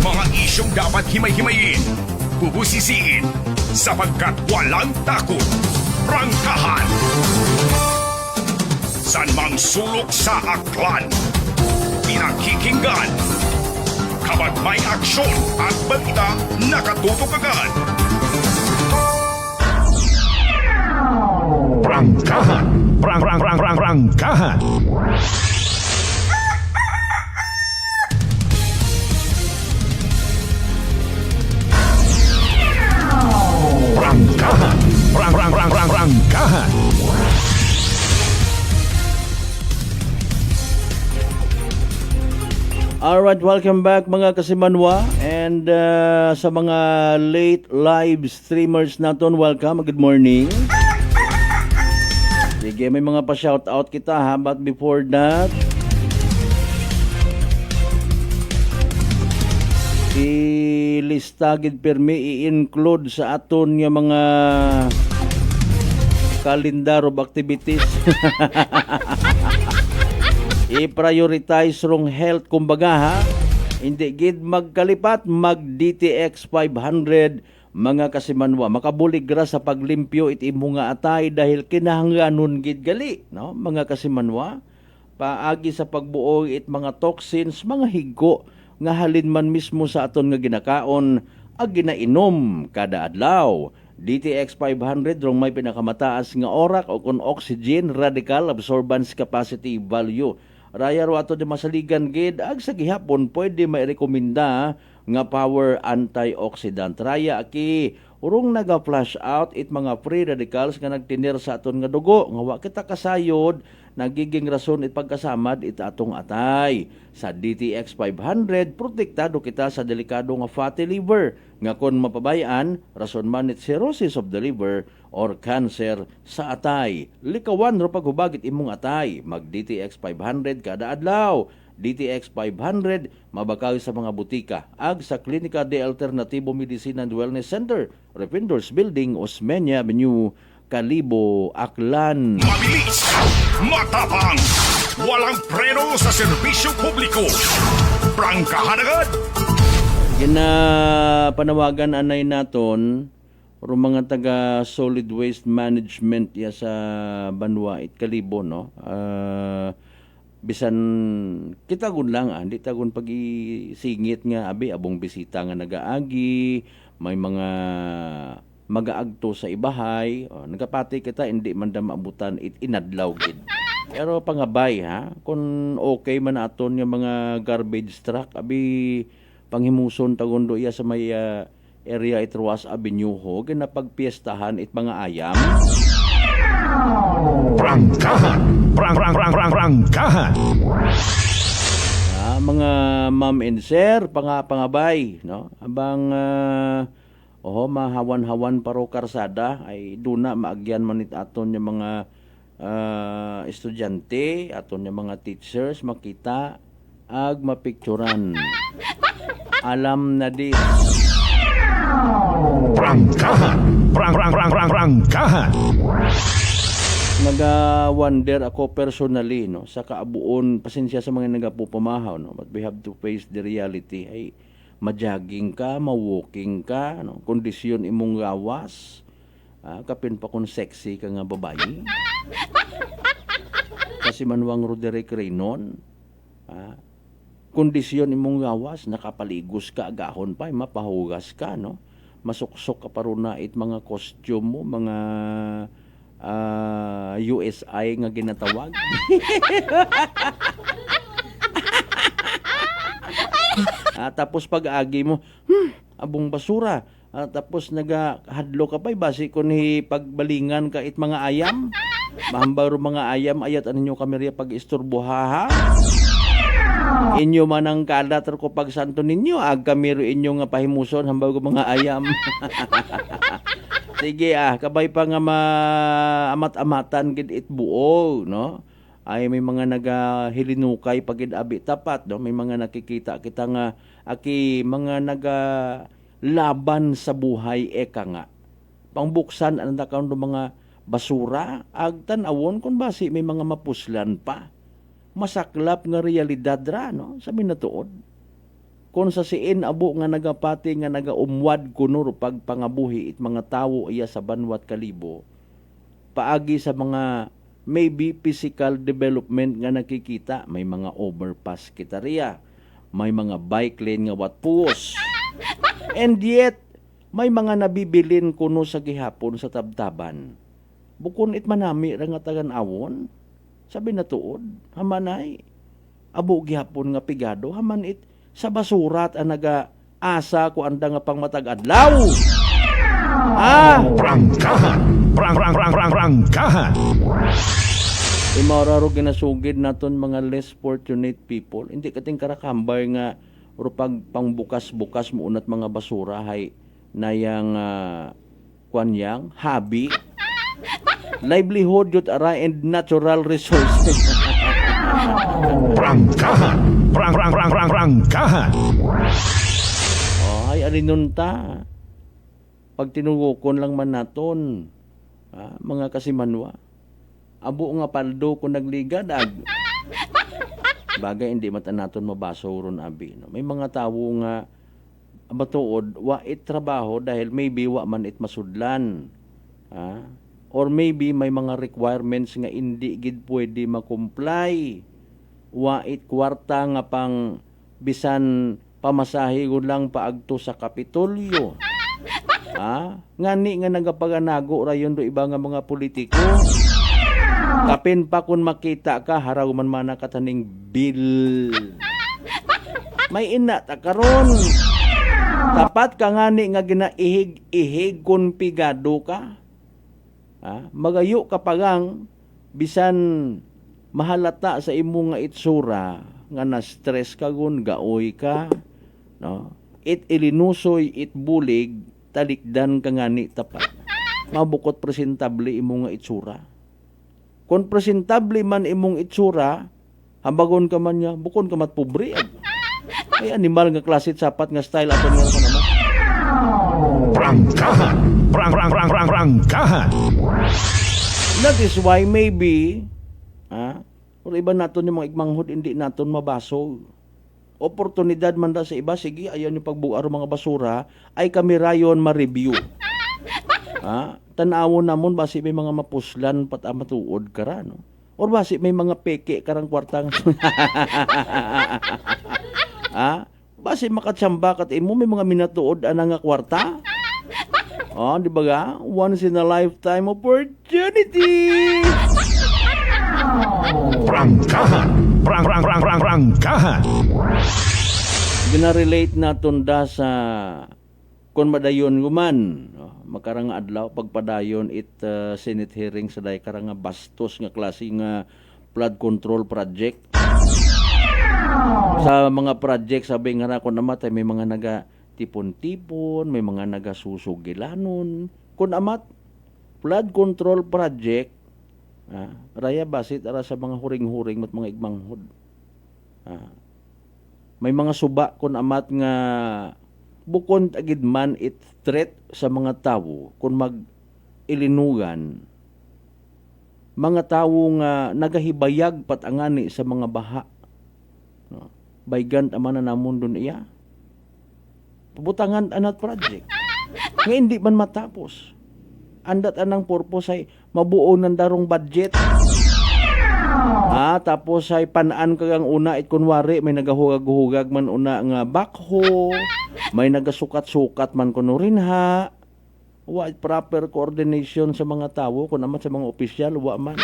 Mga isyong dapat himay-himayin, bubusisiin, sapagkat walang takot. Prangkahan. San mang sulok sa aklan, pinakikinggan. Kapag may aksyon at balita, nakatutok agad. Prangkahan. Prangkahan. Prangkahan. Prangkahan. Alright, welcome back mga kasimanwa. And sa mga late live streamers naton, welcome. Good morning. Sige, may mga pa-shoutout kita ha. But before that, ilistagid permi i-include sa aton nga mga kalendar of activities. I-prioritize rong health kumbaga ha. Hindi gid magkalipat, mag DTX 500 mga kasimanwa. Makabulig ra sa paglimpyo it imo nga atay dahil kinahanglanon gid gali, no? Mga kasimanwa, paagi sa pagbuo it mga toxins, mga higko nga halin man mismo sa aton nga ginakaon ag ginainom kada adlaw. DTX 500 rong may pinakamataas nga orak o kun oxygen radical absorbance capacity value. Raya ro ato di masaligan gid ag sa gihapon pwede mairekomenda nga power antioxidant. Raya aki urong naga-flush out it mga free radicals nga nagtinir sa aton nga dugo nga wa kita kasayod nagiging rason it pagkasamad it atong atay. Sa DTX 500 protektado kita sa delikado nga fatty liver nga kon mapabayaan rason man it cirrhosis of the liver or cancer sa atay. Likawan ro paghubagit imong atay, mag DTX 500 kada adlaw. DTX 500 mabakaw sa mga butika ag sa Klinika de Alternatibo Medicine and Wellness Center, Refindors Building, Osmeña Avenue, Kalibo, Aklan. Mabilis, matapang, walang preno sa serbisyo publiko. Prangkahan agad. Panawagan anay naton ro mga taga solid waste management ya sa Banwa it Kalibo, no? Bisan kita gun lang di tagon pag-isingit nga abi abong bisita nga nagaagi may mga magaagto sa ibahay, nagapati kita hindi man da maabutan it inadlaw gid. Pero pangabay ha, kung okay man aton yung mga garbage truck, abi panghimuson tagondo iya sa may area it Ruas Avenue ho, ginapagpiestahan it mga ayam. Prangkahan! Prangkahan! Mga ma'am and sir, pangabay, no? Abang mahawan-hawan paro karsada ay duna maagyan manit aton yung mga estudyante, aton yung mga teachers makita ag mapicturan. Alam na di. Prangkahan! Prangkahan! Naga-wonder ako personally, no, sa kaabuon, pasensya sa mga nagapupamahaw, no, but we have to face the reality. Ay ma-jogging ka, ma-walking ka, no, kondisyon imong gawas, kapin pa kung sexy ka nga babae. Kasi Manuang Roderick Reynon, kondisyon imong gawas, nakapaligos ka, agahon pa, mapahugas ka, no, masuksok ka pa ron na it mga costume mo, mga USI nga ginatawag. Tapos pag-agi mo, abong basura. Tapos nagahadlo ka pa, basi kung pagbalingan ka it mga ayam. Mahambaro mga ayam, ayat aninyo kamerya pag-isturbuha ha. Inyo man ang kalat ko pag santo ninyo, ag kamero inyo nga pahimuson, hambaw ko mga ayam. Sige kabay pa nga amat-amatan gid it buo, no? Ay may mga nagahilinukay pagid abi tapat, no? May mga nakikita kita nga mga laban sa buhay eka nga. Pangbuksan ang account ng mga basura, ag tan-awon kun basi may mga mapuslan pa. Masaklap nga realidad ra, no? Sabi na tuod. Kung sa siin abo nga nagapati nga nagaumwad kuno pag pangabuhi it mga tawo iya sa banwat kalibo, paagi sa mga maybe physical development nga nakikita, may mga overpass kita riya, may mga bike lane nga watpuos, and yet may mga nabibilin kuno sa gihapon sa tabtaban. Bukon it manami ra nga tagan-awon, sabi na tuod, hamanay abo gihapon nga pigado, haman it sa basurat ang naga-asa ko anda nga pang matag-adlaw. Prangkahan! Prangkahan! Imararo ginasugid naton mga less fortunate people. Hindi kating karakambay nga rupag pangbukas-bukas mo unat mga basura hay nayang kwanyang hobby. Livelihood yut ara and natural resources. Prangkahan! Prangkahan! Ay alinunta. Pag tinugukon lang man naton, mga kasimanwa, abo nga paldo kung nagligad bagay hindi mata naton mabaso ron abi, no? May mga tawo nga abatuod wa it trabaho dahil maybe wa man it masudlan, or maybe may mga requirements nga hindi gid pwede makomply, wa it kwarta nga pang bisan pamasahe lang paagto sa Kapitolyo. Ngani nga nagapaganago rayon do iba nga mga politiko. Kapin pa kun makita ka haraw man mana kataning bill. May ina ta karon. Tapat ka ngani nga ginaihig kun pigado ka. Magayo ka pagang bisan mahalata sa imo nga itsura nga na-stress ka gun, gaoy ka, no? It ilinusoy, it bulig, talikdan ka ngani tapat. Mabukot presentable imo nga itsura. Kung presentable man imong itsura, hambagon ka man niya, bukon ka mat pobre. Ay animal nga klase sapat nga style aton nga naman. Prangkahan! Prangkahan! That is why maybe, o iba naton yung mga igmanghod hindi naton mabaso. Oportunidad man da sa iba, sige, ayan yung pagbuar mga basura, ay kami rayon ma-review. Tanawon namon basi may mga mapuslan pat matuod kara, no? Or basi may mga peke karang kwartang basi makatsamba kat imo may mga minatuod ana nga kwarta. Oh, di ba ga? Once in a lifetime opportunity. Prangkahan. Prangkahan. Ginarelate naton da sa kung madayon guman. Makarang adlaw pagpadayon it Senate hearing sa day karang nga bastos nga klase nga flood control project. Sa mga project sabi nga na kung namatay may mga naga tipon-tipon, may mga nagasusugilanon. Kung amat, flood control project, raya basit ara sa mga huring-huring at mga igmanghod. May mga suba kung amat nga bukod agid man it threat sa mga tawo kung mag-ilinugan. Mga tawo nga nagahibayag patangani sa mga baha. Baygant ama na namon dun iya. Pubutangan anat project. Nga hindi man matapos. Andat anang purpose ay mabuo ng darong budget. Tapos ay panaan kagang una it kunwari may nagahugag-hugag man una nga bakho, may nagasukat-sukat man kuno rin ha. Wa proper coordination sa mga tawo kun amat sa mga opisyal wa man.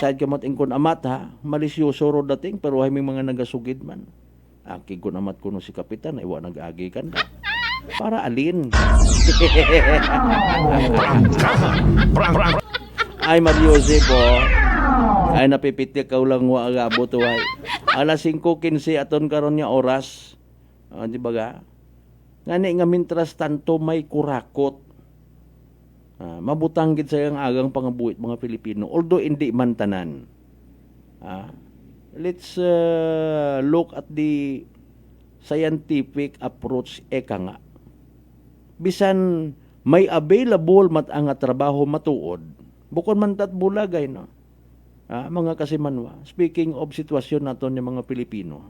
Side kamat ing kun amat ha, malisyoso ro dating pero ay may mga nagasugid man. Aki kun amat kuno si kapitan ay wa nag-agi kan da. Para alin? Ay Mario po. Ay napipiti ka lang wa agabot way. Alas 5:15 aton karon nga oras. Di ba ga? Ngani nga mintras tanto may kurakot. Mabutang gid sayang agang pangabuhit mga Pilipino. Although hindi man tanan. Let's look at the scientific approach eka nga. Bisan may available mat ang trabaho matuod. Bukod man tat bulagay no. Mga kasimanwa. Speaking of sitwasyon naton ng mga Pilipino.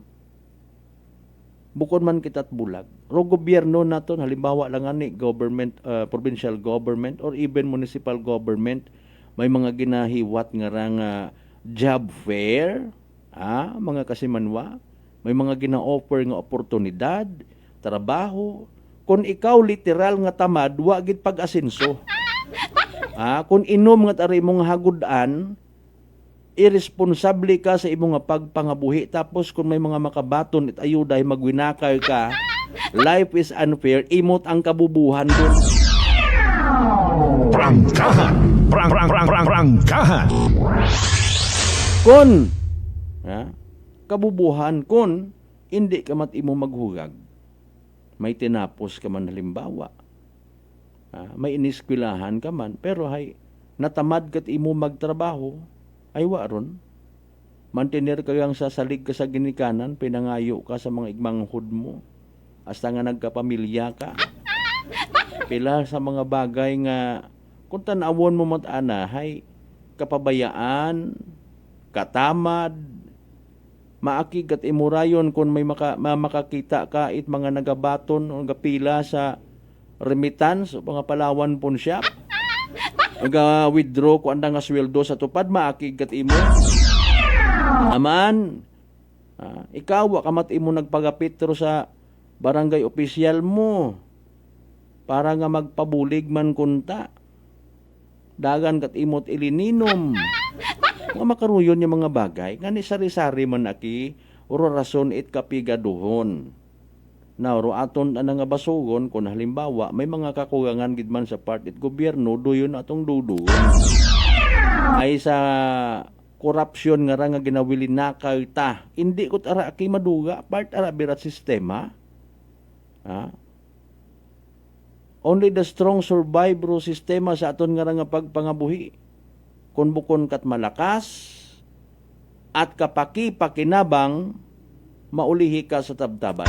Bukod man kitat bulag. Ro gobyerno naton halimbawa lang ani government, provincial government or even municipal government may mga ginahiwat nga rang job fair, mga kasimanwa, may mga gina-offer nga oportunidad, trabaho. Kung ikaw literal nga tamad, wa gid pag-asenso. Kung inom nga tari mong hagudan, irresponsable ka sa imong nga pagpangabuhi. Tapos kung may mga makabaton at ayuday magwinakay ka, life is unfair, imot ang kabubuhan doon. Prangkahan. Prangkahan. Kun kabubuhan kun hindi ka mat imo maghugag, may tinapos ka man halimbawa, may iniskwilahan ka man pero hay natamad kat imo magtrabaho ay waron mantener ka yang sasalig ka sa ginikanan, pinangayo ka sa mga igmanghod mo hasta nga nagkapamilya ka. Pila sa mga bagay nga kung tanawon mo mat-ana hay kapabayaan, katamad, maakig at imurayon kung may makakita ka it mga nagabaton o gapila sa remittance o mga Palawan Pawn Shop. Withdraw ko anda nga sweldo sa tupad, maakig at imo. Aman, ikaw wa kamat imo nagpagapitro sa barangay opisyal mo para nga magpabulig man kunta. Dagan kat imot ilininom. Mga makaruyon yung mga bagay, nga ni sari-sari man aki, uro rason it kapigaduhon. Na uro aton nga basugon, kung halimbawa, may mga kakugangan gidman sa part it gobyerno, doyon atong dudun. Ay sa korupsyon nga nga ginawili na ta, hindi ko tara aki maduga, part ara birat sistema. Only the strong survive ro sistema sa aton nga pagpangabuhi. Kung bukon kat malakas at kapaki-pakinabang, maulihi ka sa tabtaban.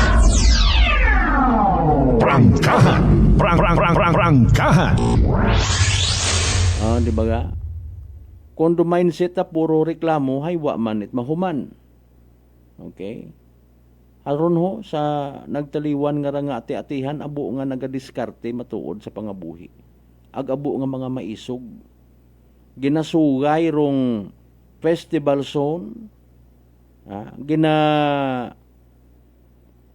Prangkahan. Prangkahan. Di ba ga? Kung do mindset na puro reklamo, hay wa man it mahuman. Okay? Aron ho, sa nagtaliwan nga ati-atihan, abo nga nagadiskarte matuod sa pangabuhi. Ag-abo nga mga maisog. Ginasugay rong festival zone,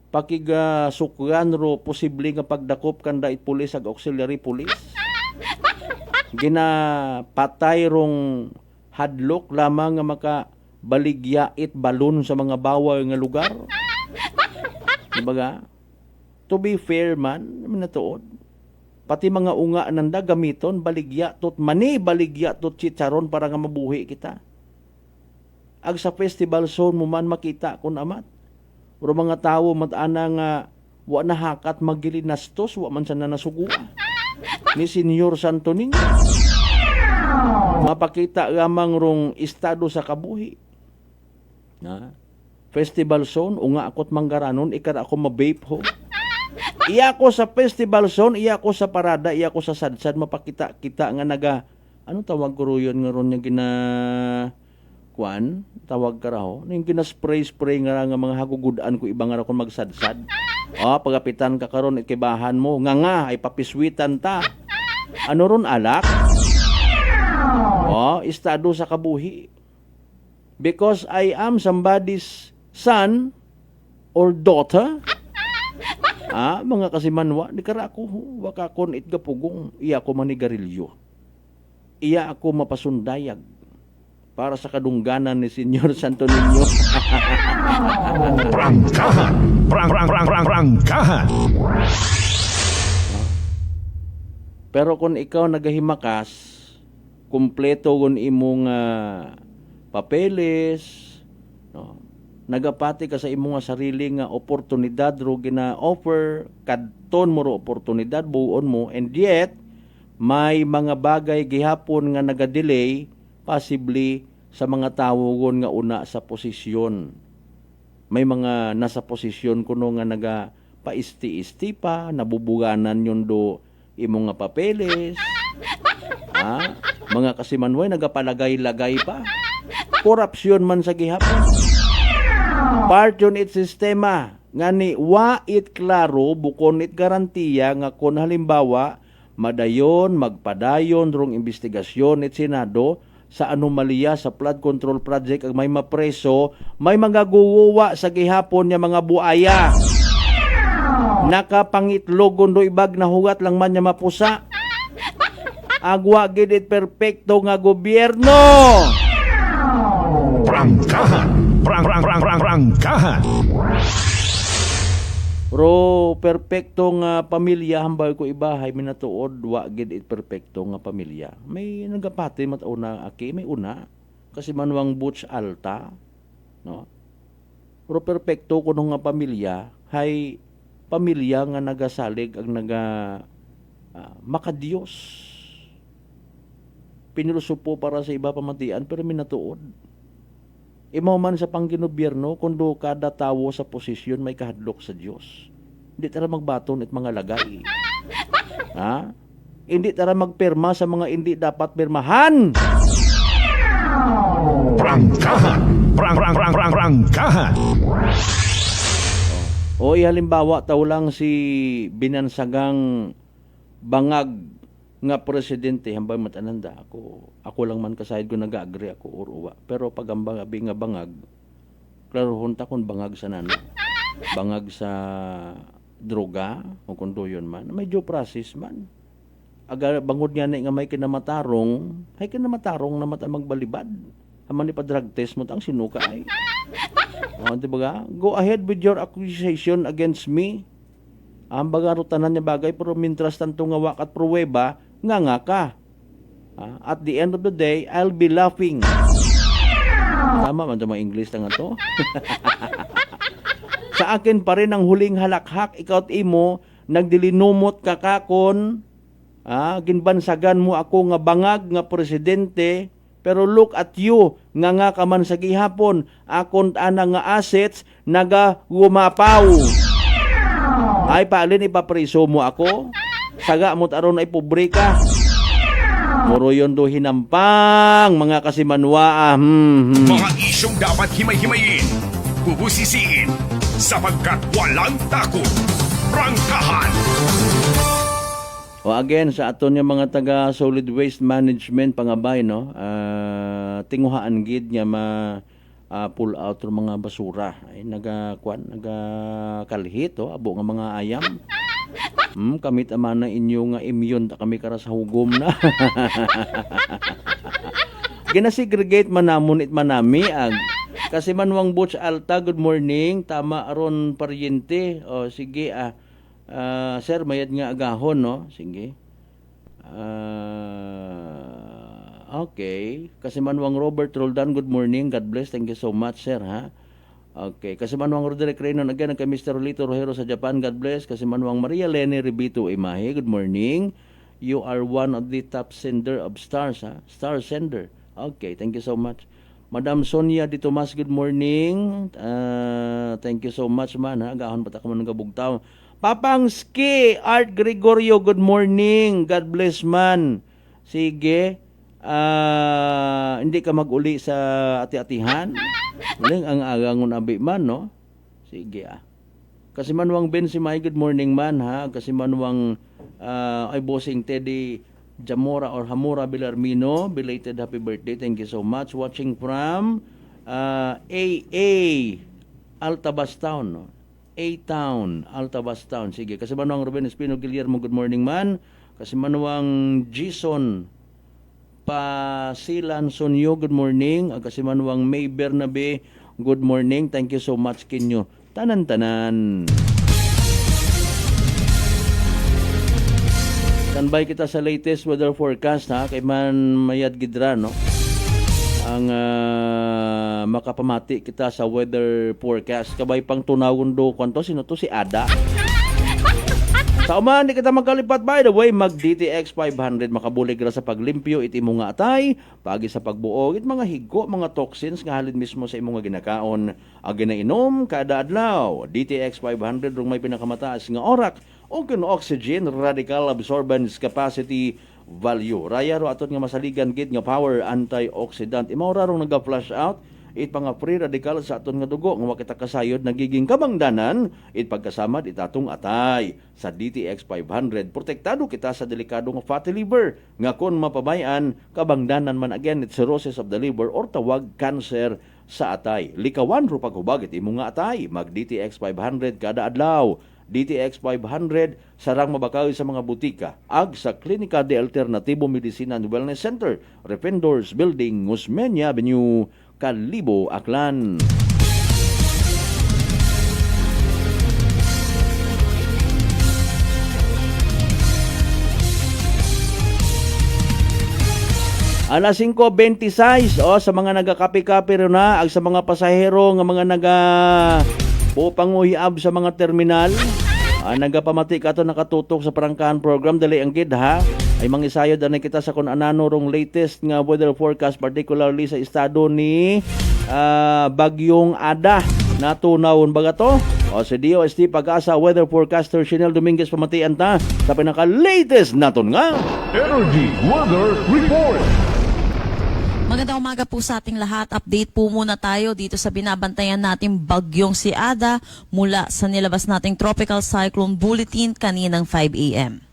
Pakigasukgan ro posible nga pagdakop kanda it pulis ag auxiliary police. Ginapatay rong hadlok lamang nga makabaligya it balon sa mga bawal nga lugar. Dibaga? To be fair man, natuod. Pati mga unga nanda gamiton baligya tot mani baligya tot chicharon para nga mabuhi kita. Ag sa festival zone mo man makita kun amat. Pero mga tawo matana nga wa na hakat magilinastos wa man sana nasugua. Ni Senyor Santo Niño. Mapakita lamang rong estado sa kabuhi. Na festival zone unga akot manggaranon ikara ako mabape ho. Iya ko sa festival zone, iya ko sa parada, iya ko sa sadsad mapakita kita nga naga ano tawag ko ro yun nga ron yung gina kuan tawag ka raho yung gina spray nga mga hagugudan ko ibang nga kon magsadsad. Pagapitan ka karon ikibahan mo nga ay papiswitan ta. Ano ron alak? Estado sa kabuhi. Because I am somebody's son or daughter. Mga kasimanwa, di kara ako, waka kon itgapugong, iya ko manigarilyo. Iya ako mapasundayag para sa kadungganan ni Senyor Santo Niño. Prangkahan! Prangkahan! Pero kung ikaw nagahimakas, kumpleto kung imong papeles, no? Nagapati ka sa imong sarili nga oportunidad ro gina-offer kadton mo ro oportunidad buon mo, and yet may mga bagay gihapon nga nagadelay possibly sa mga tawo nga una sa posisyon. May mga nasa posisyon kuno nga naga paisti-isti pa, nabubuganan yun do imong nga papeles. Mga kasimanway nagapalagay-lagay pa. Korupsyon man sa gihapon. Part yun it sistema nga ni wa it klaro bukon it garantiya nga kung halimbawa madayon magpadayon rong investigasyon it Senado sa anomalya sa flood control project ang may mapreso, may mga guwuwa sa gihapon nga mga buaya. Nakapangitlogon do ibag na hugat lang man niya mapusa. Agwa gid it perpekto nga gobyerno. Prangkahan! Prangkahan! Ro perpekto nga pamilya hambal ko ibahay minatuod wa gid it perpekto nga pamilya. May nagapati matauna aki may una kasi manwang Butch Alta, no. Ro perpekto kuno nga pamilya hay pamilya nga nagasalig ang naga makadiyos. Pinulusupo para sa iba pamatian pero minatuod. Imaw man sa pangginobierno, kundo kada tawo sa posisyon may kahadlok sa Diyos. Hindi tara magbaton at mga lagay. Hindi tara magpirma sa mga hindi dapat pirmahan. Prangkahan! Prangkahan! Halimbawa, taw lang si binansagang bangag nga presidente hambay matananda ako lang man kasayad ko nag-agree ako uruwa pero pag ang abi nga bangag klaro hunta kon bangag sa nano bangag sa droga o kundo yun man medyo process man aga bangod nga nga may kinamatarong na mata magbalibad haman ni pa drug test mo tang sinuka ay diba go ahead with your accusation against me ang bagaro tanan niya bagay pero mintras tanto nga wakat pruweba nga ka. At the end of the day, I'll be laughing. Tama man ito mga English na nga to. Sa akin pa rin ang huling halakhak, ikaw at imo, nagdilinumot kakakon, ginbansagan mo ako nga bangag nga presidente, pero look at you, nga ka man sa gihapon, akon ana nga assets, naga gumapaw. Ay, paalin ipapriso mo ako? Saga mo't aron ay pobre ka. Muro yun do hinampang, mga kasimanwa. Mga isyong dapat himay-himayin, bubusisiin, sapagkat walang takot. Prangkahan! Again, sa aton yung mga taga solid waste management pangabay, no? Tinguhaan gid nga pull out ng mga basura. Ay nagakalhit abo nga mga ayam. Kamit aman na inyo nga immune kami kara sa hugom na. Ginasegregate man namon it manami kasi Manwang Butch Alta, good morning. Tama aron paryente. O sige sir, mayad nga agahon no. Sige. Okay. Kasi Manwang Robert Roldan, good morning. God bless. Thank you so much, sir, ha. Okay. Kasi Manwang Roderick Reynon, again, kay Mr. Rolito Rojero sa Japan, God bless. Kasi Manwang Maria Lene Ribito Imahe, good morning. You are one of the top sender of stars, ha. Star sender. Okay. Thank you so much. Madam Sonia Di Tomas, good morning. Thank you so much, man, ha. Agahon pata ka man ng kabugtaw. Papang Ski, Art Gregorio, good morning. God bless, man. Sige. Hindi ka mag-uli sa ati-atihan. Uling ang agangon abi man, no? Sige Kasi Manwang Ben si May, good morning man, ha? Kasi Manwang ay bossing Teddy Jamora or Hamura Bilarmino, belated happy birthday. Thank you so much. Watching from AA Altabas Town, no? A-Town, Altabas Town. Sige. Kasi Manwang Ruben Espino Guillermo, good morning man. Kasi Manwang Jason Pasilan Sonyo, good morning. Kasi Manwang May Bernabe, good morning. Thank you so much kinyo. Tanan-tanan. Standby kita sa latest weather forecast, ha. Kay man mayad gidra, no. Ang makapamati kita sa weather forecast. Kabay pang tunawon do kwanto sino to, si Ada. Sa uman, di kita magkalipat. By the way, mag DTX 500 makabulig ra sa paglimpyo iti mo nga atay, pagi sa pagbuog it mga higo, mga toxins nga halin mismo sa imong ginakaon ang ginainom kada adlaw. DTX 500 rung may pinakamataas nga orak o oxygen radical absorbance capacity value. Raya ro aton nga masaligan gid nga power antioxidant. Imaw ra rung naga-flush out it mga free radical sa aton nga dugo nga makita kasayod nagiging kabangdanan it pagkasamad itatong atay sa DTX 500. Protektado kita sa delikado nga fatty liver nga kon mapabayan kabangdanan man again it cirrhosis of the liver or tawag cancer sa atay. Likawan ro paghubag it imong nga atay. Mag DTX 500 kada adlaw. DTX 500 sarang mabakaw sa mga butika ag sa Klinika de Alternativo Medicina and Wellness Center, Rependors Building, Guzmeña Avenue, Kalibo, Aklan. Alas 5:26 sa mga nagakapi-kapi ro na ag sa mga pasahero nga mga panguhiab sa mga terminal. Nagapamati ka to nakatutok sa parangkahan program dali ang gid, ha. Ay mangisayod anay kita sa kun anano rong latest nga weather forecast particularly sa estado ni Bagyong Ada. Natunawon ba to? O si DOST Pag-asa weather forecaster Chanel Dominguez pamatian ta sa pinaka-latest naton nga Energy Weather Report. Magandang umaga po sa ating lahat. Update po muna tayo dito sa binabantayan nating bagyong si Ada mula sa nilabas nating Tropical Cyclone Bulletin kaninang 5 a.m.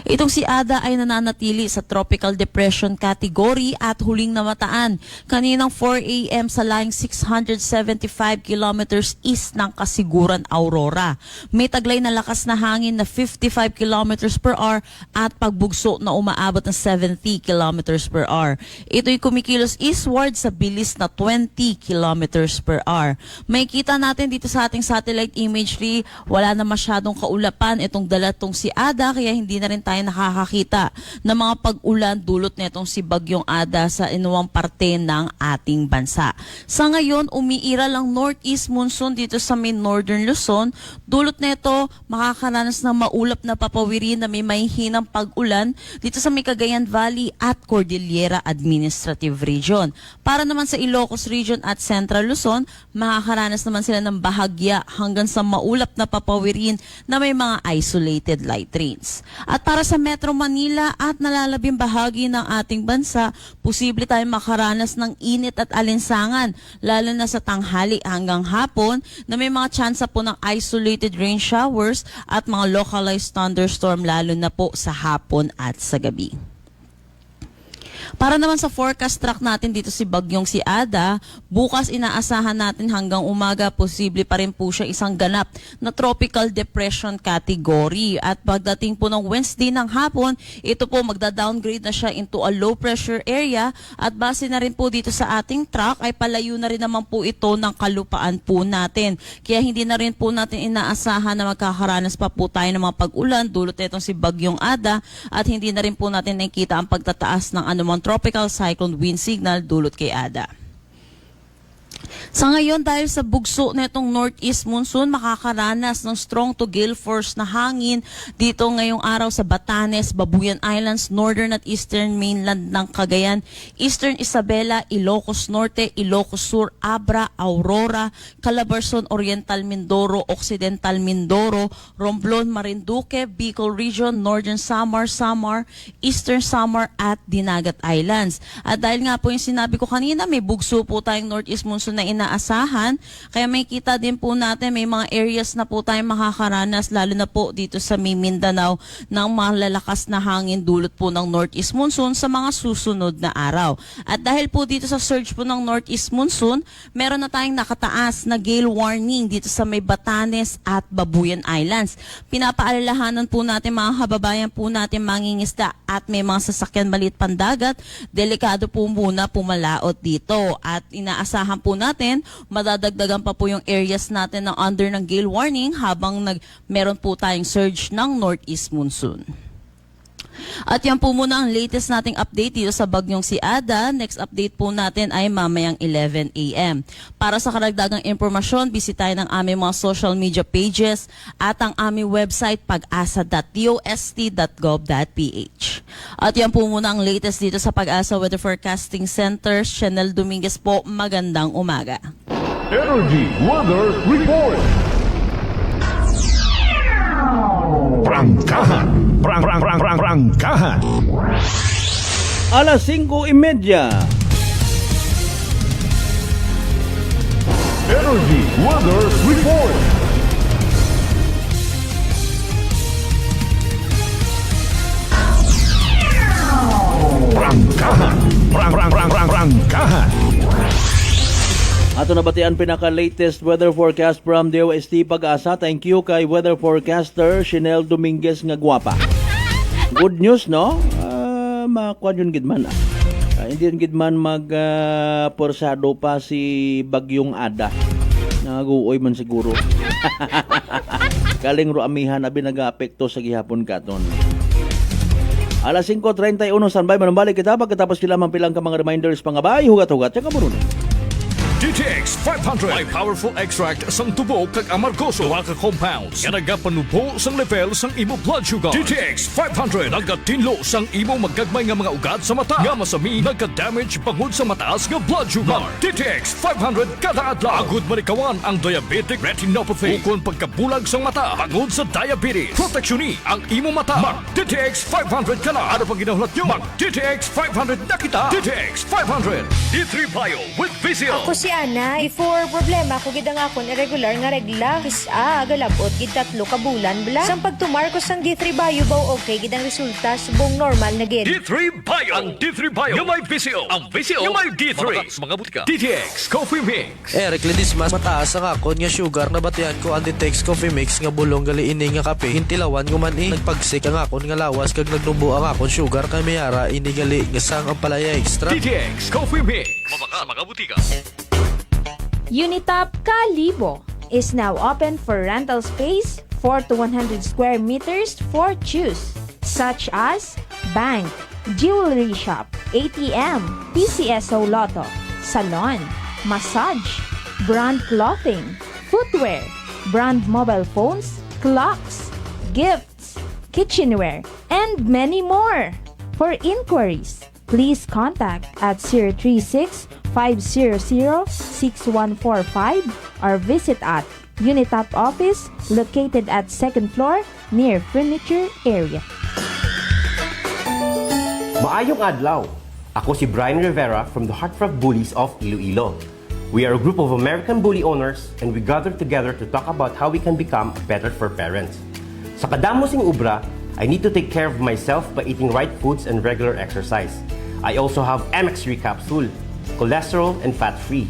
Itong si Ada ay nananatili sa Tropical Depression category at huling namataan kaninang 4 a.m. sa layong 675 kilometers east ng Kasiguran, Aurora. May taglay na lakas na hangin na 55 kilometers per hour at pagbugso na umaabot ng 70 kilometers per hour. Ito'y kumikilos eastward sa bilis na 20 kilometers per hour. May kita natin dito sa ating satellite imagery, wala na masyadong kaulapan itong dalatong si Ada kaya hindi na rin tayo nakakakita ng mga pag-ulan dulot netong si Bagyong Ada sa inuwang parte ng ating bansa. Sa ngayon, umiiral ang northeast monsoon dito sa may northern Luzon. Dulot neto, makakaranas ng maulap na papawirin na may mahihinang pag-ulan dito sa may Cagayan Valley at Cordillera Administrative Region. Para naman sa Ilocos Region at Central Luzon, makakaranas naman sila ng bahagya hanggang sa maulap na papawirin na may mga isolated light rains. At para sa Metro Manila at nalalabing bahagi ng ating bansa, posible tayong makaranas ng init at alinsangan, lalo na sa tanghali hanggang hapon na may mga tsansa po ng isolated rain showers at mga localized thunderstorm lalo na po sa hapon at sa gabi. Para naman sa forecast track natin dito si bagyong si Ada, bukas inaasahan natin hanggang umaga posible pa rin po siya isang ganap na tropical depression category. At pagdating po ng Wednesday ng hapon, ito po magda-downgrade na siya into a low pressure area at base na rin po dito sa ating track ay palayo na rin naman po ito ng kalupaan po natin. Kaya hindi na rin po natin inaasahan na magkakaranas pa po tayo ng mga pag-ulan dulot itong si bagyong Ada at hindi na rin po natin nakikita ang pagtataas ng anumang tropical cyclone wind signal dulot kay Ada. Sa ngayon, dahil sa bugso na itong northeast monsoon, makakaranas ng strong to gale force na hangin dito ngayong araw sa Batanes, Babuyan Islands, northern at eastern mainland ng Cagayan, eastern Isabela, Ilocos Norte, Ilocos Sur, Abra, Aurora, Calabarzon, Oriental Mindoro, Occidental Mindoro, Romblon, Marinduque, Bicol Region, northern Samar, eastern Samar at Dinagat Islands. At dahil nga po yung sinabi ko kanina, may bugso po tayong northeast monsoon na inaasahan. Kaya may kita din po natin may mga areas na po tayong makakaranas lalo na po dito sa Mindanao ng malalakas na hangin dulot po ng northeast monsoon sa mga susunod na araw. At dahil po dito sa surge po ng northeast monsoon, meron na tayong nakataas na gale warning dito sa may Batanes at Babuyan Islands. Pinapaalalahanan po natin mga kababayan po natin mangingisda at may mga sasakyan maliit pandagat, delikado po muna pumalaot dito. At inaasahan po natin, madadagdagan pa po yung areas natin na under ng gale warning habang meron po tayong surge ng northeast monsoon. At yan po muna ang latest nating update dito sa bagyong si Ada. Next update po natin ay mamayang 11 a.m. Para sa karagdagang impormasyon, bisitahin ang aming mga social media pages at ang aming website pag-asa.dost.gov.ph. At yan po muna ang latest dito sa Pag-asa Weather Forecasting Center. Chanel Dominguez po, magandang umaga. Energy Weather Report. Prangkahan. Prangkahan. Alas 5:30. Energy Weather Report. Prangkahan. Prangkahan. Ato nabatian pinaka-latest weather forecast from DOST Pag-asa. Thank you kay weather forecaster Chanel Dominguez nga gwapa. Good news, no? Makuha yun gidman. Hindi yun gidman porsado pa si bagyong Ada. Nangaguoy man siguro. Kaling ro amihan abi nag-aapekto sa gihapon katon. Alas 5:31 standby manambalik kita pagkatapos kilamang pilang ka mga reminders pangabay hugat-hugat sa kamuruno. DTX 500 may powerful extract sang tubo kag amargoso duha ka compounds nga nagapanubo sang level sang imo blood sugar. DTX 500 nagatinlo sang imo magagmay nga mga ugat sa mata nga masami nagka-damage bangod sa mataas nga blood sugar. DTX 500 kada adlaw agud manikawan ang diabetic retinopathy ukon pagkabulag sang mata bangod sa diabetes. Proteksyon ang imo mata. Mag DTX 500 kana ano pang ginahulot nyo? Mag DTX 500 na kita. DTX 500 D3 Bio with Vizio. Ako si Ana, before problema ko gid ang akon irregular nga regla. Kisa galabot gid 3 ka bulan bla. Sang pagtumar ko sang D3 Bio baw okay gid ang resulta subong normal na gid. D3 Bio. Ang D3 Bio yung may Vizio. Ang Vizio yung may D3. Mga butika. DTX Coffee Mix. Eric Lidis mas mataas ang akon nga sugar na batian ko ang DTX Coffee Mix nga bulong gali ini nga kape. Hintilawan ko man nagpagsik ang akon nga lawas kag nagnubo ang akon sugar kay mayara ini gali nga sang ang palaya extra. DTX Coffee Mix. Mabaka mga butika. Unitop Kalibo is now open for rental space 4 to 100 square meters for choose, such as bank, jewelry shop, ATM, PCSO Lotto, salon, massage, brand clothing, footwear, brand mobile phones, clocks, gifts, kitchenware, and many more. For inquiries, please contact at 036-500-6145 or visit at Unitop office located at 2nd floor near furniture area. Maayong adlaw. Ako si Brian Rivera from the Heartfelt Bullies of Iloilo. We are a group of American bully owners and we gather together to talk about how we can become better for parents. Sa kadamosing ubra, I need to take care of myself by eating right foods and regular exercise. I also have MX3 capsule, cholesterol and fat-free.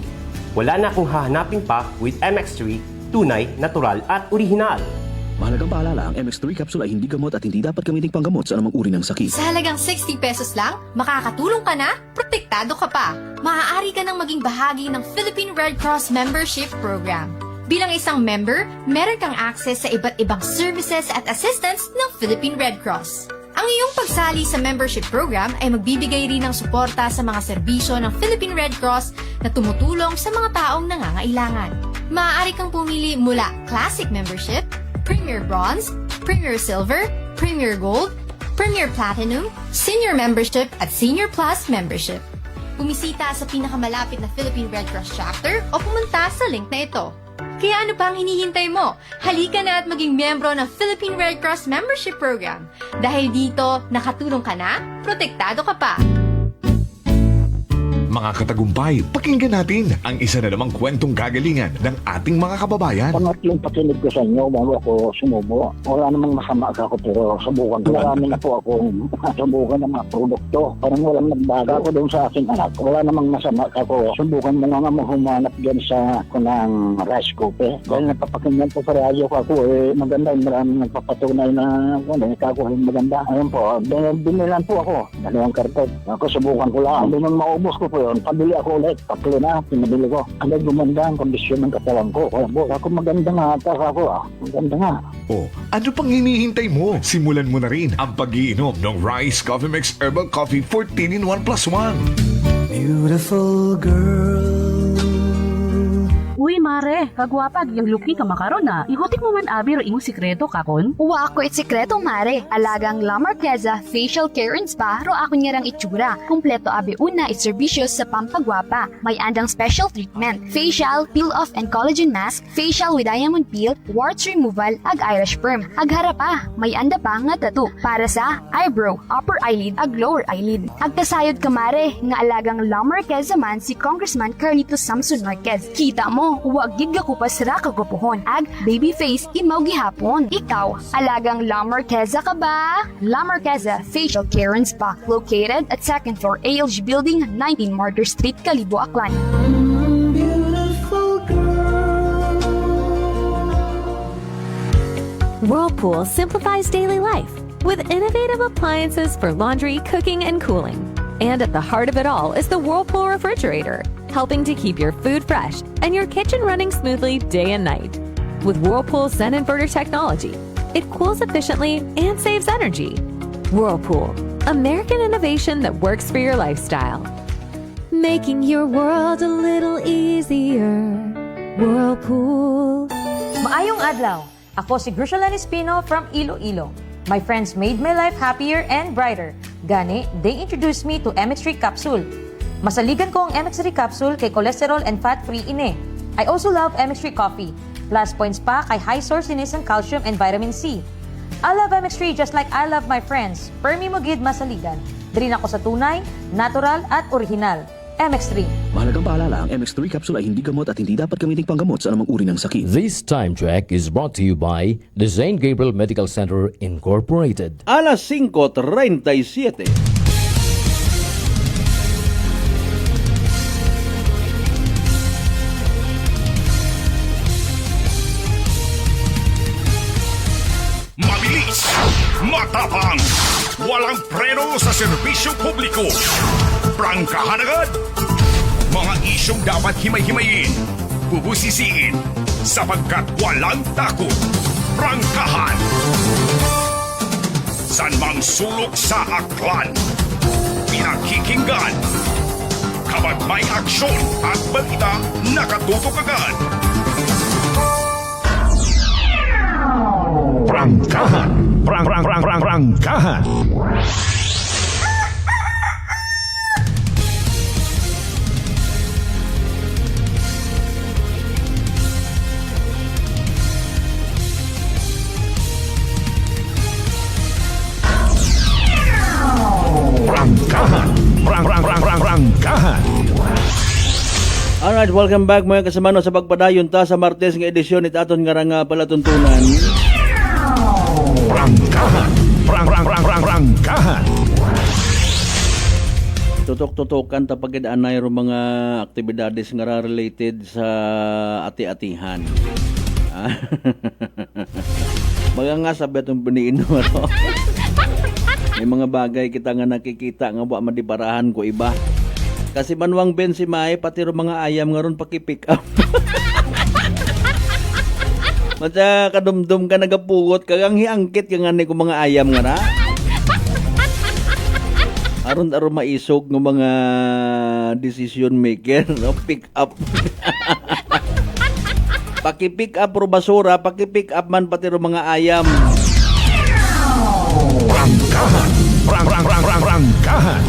Wala na akong hahanapin pa with MX3, tunay, natural at orihinal. Mahalagang paalala, ang MX3 capsule ay hindi gamot at hindi dapat gamitin panggamot sa anumang uri ng sakit. Sa halagang 60 pesos lang, makakatulong ka na, protektado ka pa. Maaari ka nang maging bahagi ng Philippine Red Cross Membership Program. Bilang isang member, meron kang access sa iba't ibang services at assistance ng Philippine Red Cross. Ang iyong pagsali sa membership program ay magbibigay rin ng suporta sa mga serbisyo ng Philippine Red Cross na tumutulong sa mga taong nangangailangan. Maaari kang pumili mula Classic Membership, Premier Bronze, Premier Silver, Premier Gold, Premier Platinum, Senior Membership at Senior Plus Membership. Bumisita sa pinakamalapit na Philippine Red Cross chapter o pumunta sa link na ito. Kaya ano pa ang hinihintay mo? Halika na at maging miyembro ng Philippine Red Cross Membership Program. Dahil dito, nakatulong ka na, protektado ka pa. Mga katagumpay, pakinggan natin ang isa na namang kwentong kagalingan ng ating mga kababayan. Pangatlong pakinig ko sa inyo bago ako sumubo. Wala namang masama ako pero subukan ko. Marami na po akong subukan ng mga produkto. Parang walang nagbago ako doon sa aking anak. Wala namang masama ako. Subukan mo nga humanap dyan sa kunang rice cooker. Dahil napapakinggan po sa radyo ko ako maganda. Maraming nagpapatunay na ako maganda. Ayun po, binilan po ako. 2 karton. Ako subukan ko lang. Hindi nang maubos ko po yun. Pabili ako ulit. 3 na, pinabili ko. Agad gumanda ang kondisyon ng katawan ko. Kaya po, ako maganda nga ata ako. Maganda nga. Oh, ano pang hinihintay mo? Simulan mo na rin ang pag-iinom ng Rice Coffee Mix Herbal Coffee 14 in 1 plus 1. Beautiful girl. Uy, mare, kagwapag, yung luki ka makaron na. Ihutik mo man abi ro imong sikreto kakon. Uwa ako sikreto, mare. Alagang La Marqueza Facial Care and Spa ro ako niyarang itsura. Kumpleto abi una iserbisyo sa pampagwapa. May andang special treatment, facial, peel-off and collagen mask, facial with diamond peel, warts removal, ag eyelash perm. Ag harapa, may anda pa nga tattoo para sa eyebrow, upper eyelid, ag lower eyelid. Ag kasayod ka, mare, nga alagang La Marqueza man si Congressman Carlito Samson Marquez. Kita mo, huwag gidga ko pasra kagupuhon. Ag baby face imaw gihapon. Ikaw, alagang La Marqueza ka ba? La Marqueza Facial Care and Spa, located at 2nd floor ALG Building, 19 Martyr Street, Kalibo, Aklan. Whirlpool simplifies daily life with innovative appliances for laundry, cooking, and cooling. And at the heart of it all is the Whirlpool refrigerator, helping to keep your food fresh and your kitchen running smoothly day and night. With Whirlpool Zen Inverter technology, it cools efficiently and saves energy. Whirlpool, American innovation that works for your lifestyle. Making your world a little easier. Whirlpool. Maayong adlaw. Ako si Grishalan Espino from Iloilo. My friends made my life happier and brighter. Gani, they introduced me to MX3 capsule. Masaligan ko ang MX3 capsule kay cholesterol and fat-free ine. I also love MX3 coffee. Plus points pa kay high source dinis ng calcium and vitamin C. I love MX3 just like I love my friends. Permi mo gid masaligan. Diri ako sa tunay, natural at original. MX3. Mahalagang paalala, ang MX3 capsule ay hindi gamot at hindi dapat gamitin panggamot sa anumang uri ng sakit. This time check is brought to you by the St. Gabriel Medical Center Incorporated. Alas 5:37. Mabilis, matapang, walang preno sa serbisyo publiko. Prangkahan agad. Mga isyong dapat himay-himayin, bubusisiin, sapagkat walang takot. Prangkahan. San mang sulok sa aklan, pinakikinggan. Kapag may aksyon at balita, nakatutok agad. Prangkahan. Prangkahan. Prangkahan. Alright, welcome back mga kasamano sa pagpadayon ta sa Martes nga edisyon it aton nga nga palatuntunan. Prangkahan. tutok-tutokan tapagid anay ro mga aktibidades nga related sa ati-atihan. Mga nga sabi itong biniin mo, no? May mga bagay kita nga nakikita nga wa madibarahan ko iba. Kasi Manwang Ben si May, pati ro mga ayam nga ron pakipick up. Matsa kadumdum ka nagapugot, kagang hiangkit ka nga ni ko mga ayam nga na. Aron-aron maisog ng mga decision maker, no? Pick up. Paki-pick up ro basura, paki-pick up man pati ro mga ayam. Rangkahan.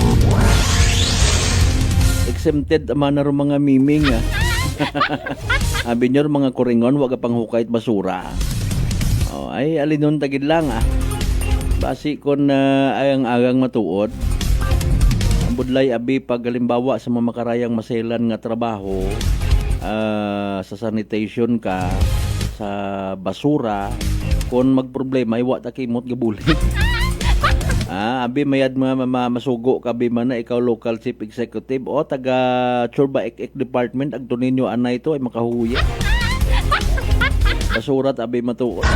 Exempted man na ro mga miming. Sabi nyo mga kuringon, wag pang hukay at basura. Oh, ay alinon tagid lang Basi kon ayang agang matuod. Budlay abi pag halimbawa sa mga makarayang maselan nga trabaho, sa sanitation ka, sa basura, kung magproblema ay wa ta kimot gabulig. Abi mayad masugo ka abi man na ikaw local chief executive o taga Churba Ek department agto ninyo anay ito ay makahuya. Basura abi matuod.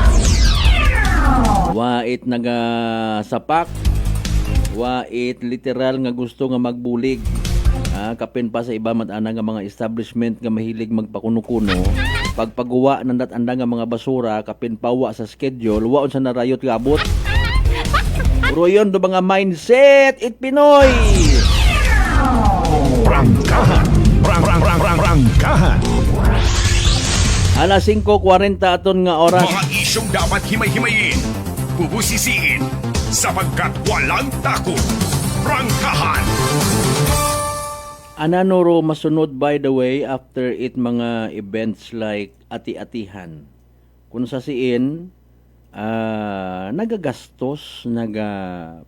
Wait naga sapak. Wait literal nga gusto nga magbulig. Kapin pa sa iba matana nga mga establishment nga mahilig magpakuno-kuno. Pagpagawa ng datanda nga mga basura, kapin pawa sa schedule, waon sa narayot gabot. Puro yun do mga mindset, it Pinoy! Rangkahan. Rangkahan. Alas 5:40 aton nga oras. Mga isyong dapat himay-himayin, bubusisiin, sapagkat walang takot. Rangkahan. Ananoro masunod by the way after it mga events like ati-atihan. Kung sa siin, nagagastos,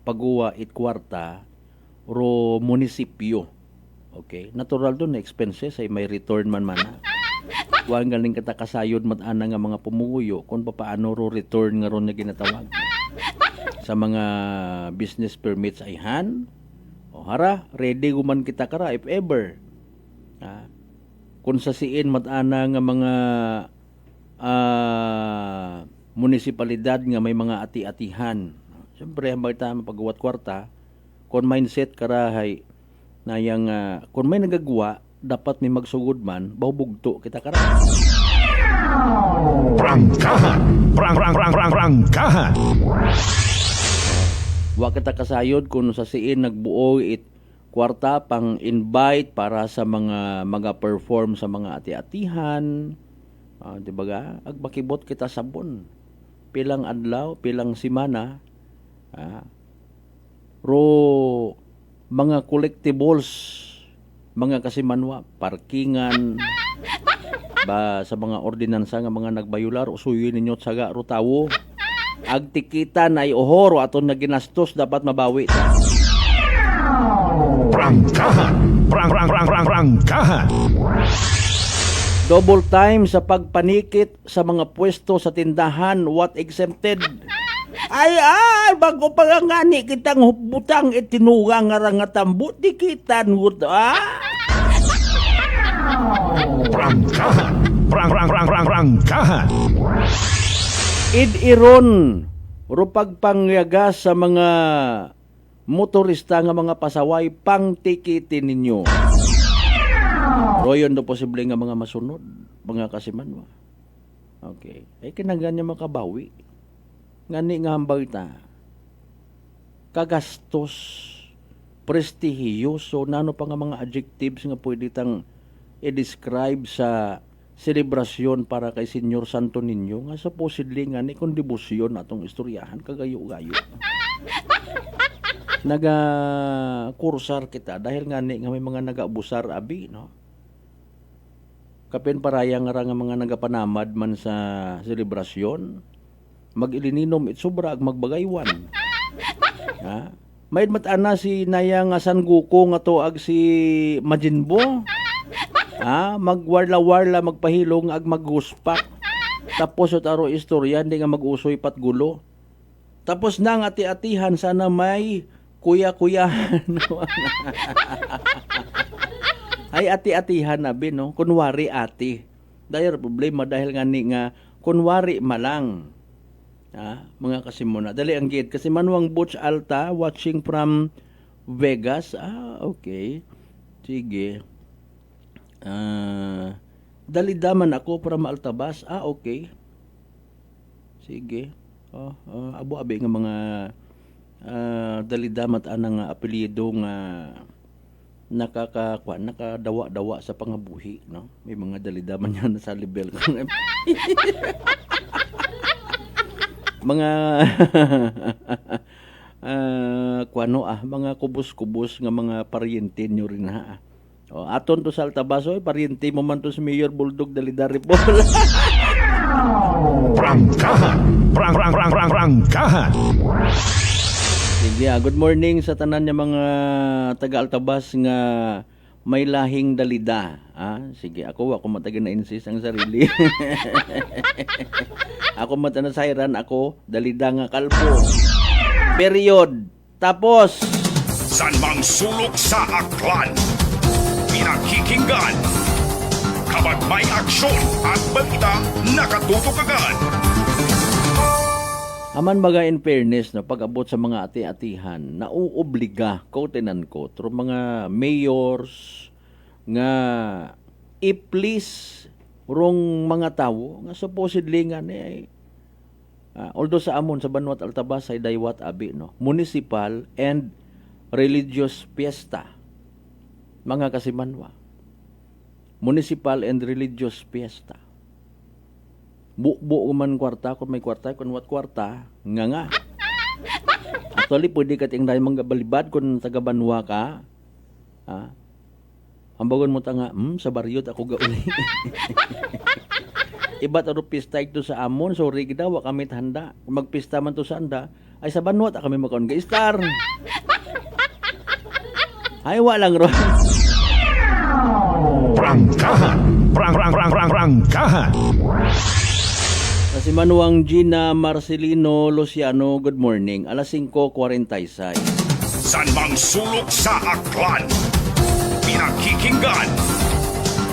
pagguwa it kwarta ro munisipyo. Okay? Natural doon na expenses ay may return man. Huwag galing katakasayod matana nga mga pumuguyo kung paano ro return nga ron na ginatawag. Sa mga business permits ay o hara, ready guman kita kara if ever. Kung sa siin matana nga mga munisipalidad nga may mga ati-atihan. Siyempre, hambay tayo mapagawa kwarta, kung mindset karahay na yung, kung may nagagawa, dapat may magsugod man, bahubugto kita kara. Rangkahan. Rangkahan. Wa kita kasayod kung sa siin nagbuo it kwarta pang invite para sa mga perform sa mga ati-atihan. Diba ga? Agbakibot kita sabon. Pilang adlaw, pilang simana. Ro mga collectibles, mga kasimanwa, parkingan, ba sa mga ordinansa nga mga nagbayular, usuyin ninyo saga ro tawo. Agtikitan ay ohoro aton na ginastos dapat mabawi ta. Rangkahan. Rangkahan. Double time sa pagpanikit sa mga pwesto sa tindahan, what exempted? Ay, bago pa nga ni kitang butang itinugang nga rangatambo, di kita ngut, Rangkahan. Rangkahan. Id-iron, rupagpangyagas sa mga motorista nga mga pasaway, pangtikitin ninyo. Royon do posible nga mga masunod, mga kasimanwa. Okay. Ay kinanggan niya makabawi. Ngani nga hambay ta. Kagastos, prestihiyoso, nano pa nga mga adjectives nga pwede tang i-describe sa selebrasyon para kay Senyor Santo Niño nga supposedly nga ni kondibusyon atong istoryahan kagayo-gayo. Naga-kursar kita dahil nga ni nga may mga naga-abusar abi, no? Kapin parayang nga mga nagapanamad man sa selebrasyon, mag-ilininom it sobra ag magbagaywan. Maid matana si Nayang Sanguko nga to ag si Majinbo. Magwarla-warla magpahilong ag magguspak. Tapos aro istorya hindi nga mag-usoy pat gulo. Tapos nang ati-atihan sana may kuya-kuyahan. Ay ati-atihan na bin, no? Kunwari ati. Dahil problema dahil nga ni nga kunwari malang. Mga kasimuna. Dali ang gid kasi Manuang Butch Alta watching from Vegas. Okay. Sige. Dalidaman ako from Altabas. Okay. Sige. Abo-abi nga mga dalidamat anang apelyido nga nakadawa-dawa sa pangabuhi, no? May mga dalidaman yan sa libel. Mga mga kubos-kubos nga mga paryente nyo rin ha. Aton to sa Altabas, paryente mo man to si Mayor Buldog Dalidari po. Prangkahan. Prangkahan. Sige, good morning sa tanan niya mga taga-Altabas nga may lahing dalida. Sige, ako matagal na insist ang sarili. Ako matanasayran, ako dalida nga kalbo. Period. Tapos, San mang sulok sa aklan, pinakikinggan, kapag may aksyon at balita, nakatutok agad. aman baga in fairness, no, pag-abot sa mga ati-atihan, nauobliga, kotenan ko, tro mga mayors nga i-please rong mga tao nga supposedly nga although sa amon sa Banwat Altabas ay daywat abi, no, municipal and religious fiesta, mga kasimanwa, municipal and religious fiesta. Bukbo man kwarta, kung may kwarta, kung wat kwarta, nga. Actually, pwede ka ting dahil mga balibad kung taga Banwa ka. Ambagon mo ta nga, sa baryot ako gauli. Iba't aro pista ito sa amon, sorry kita, wa kami handa. Kung magpista man to sa anda, ay sa Banwa ta kami makaon ka star. Ay, walang ro. Prangkahan. Prangkahan. Si Manuang Gina Marcelino Luciano, good morning. Alas 5:46. San mang sulok sa aklan, pinakikinggan,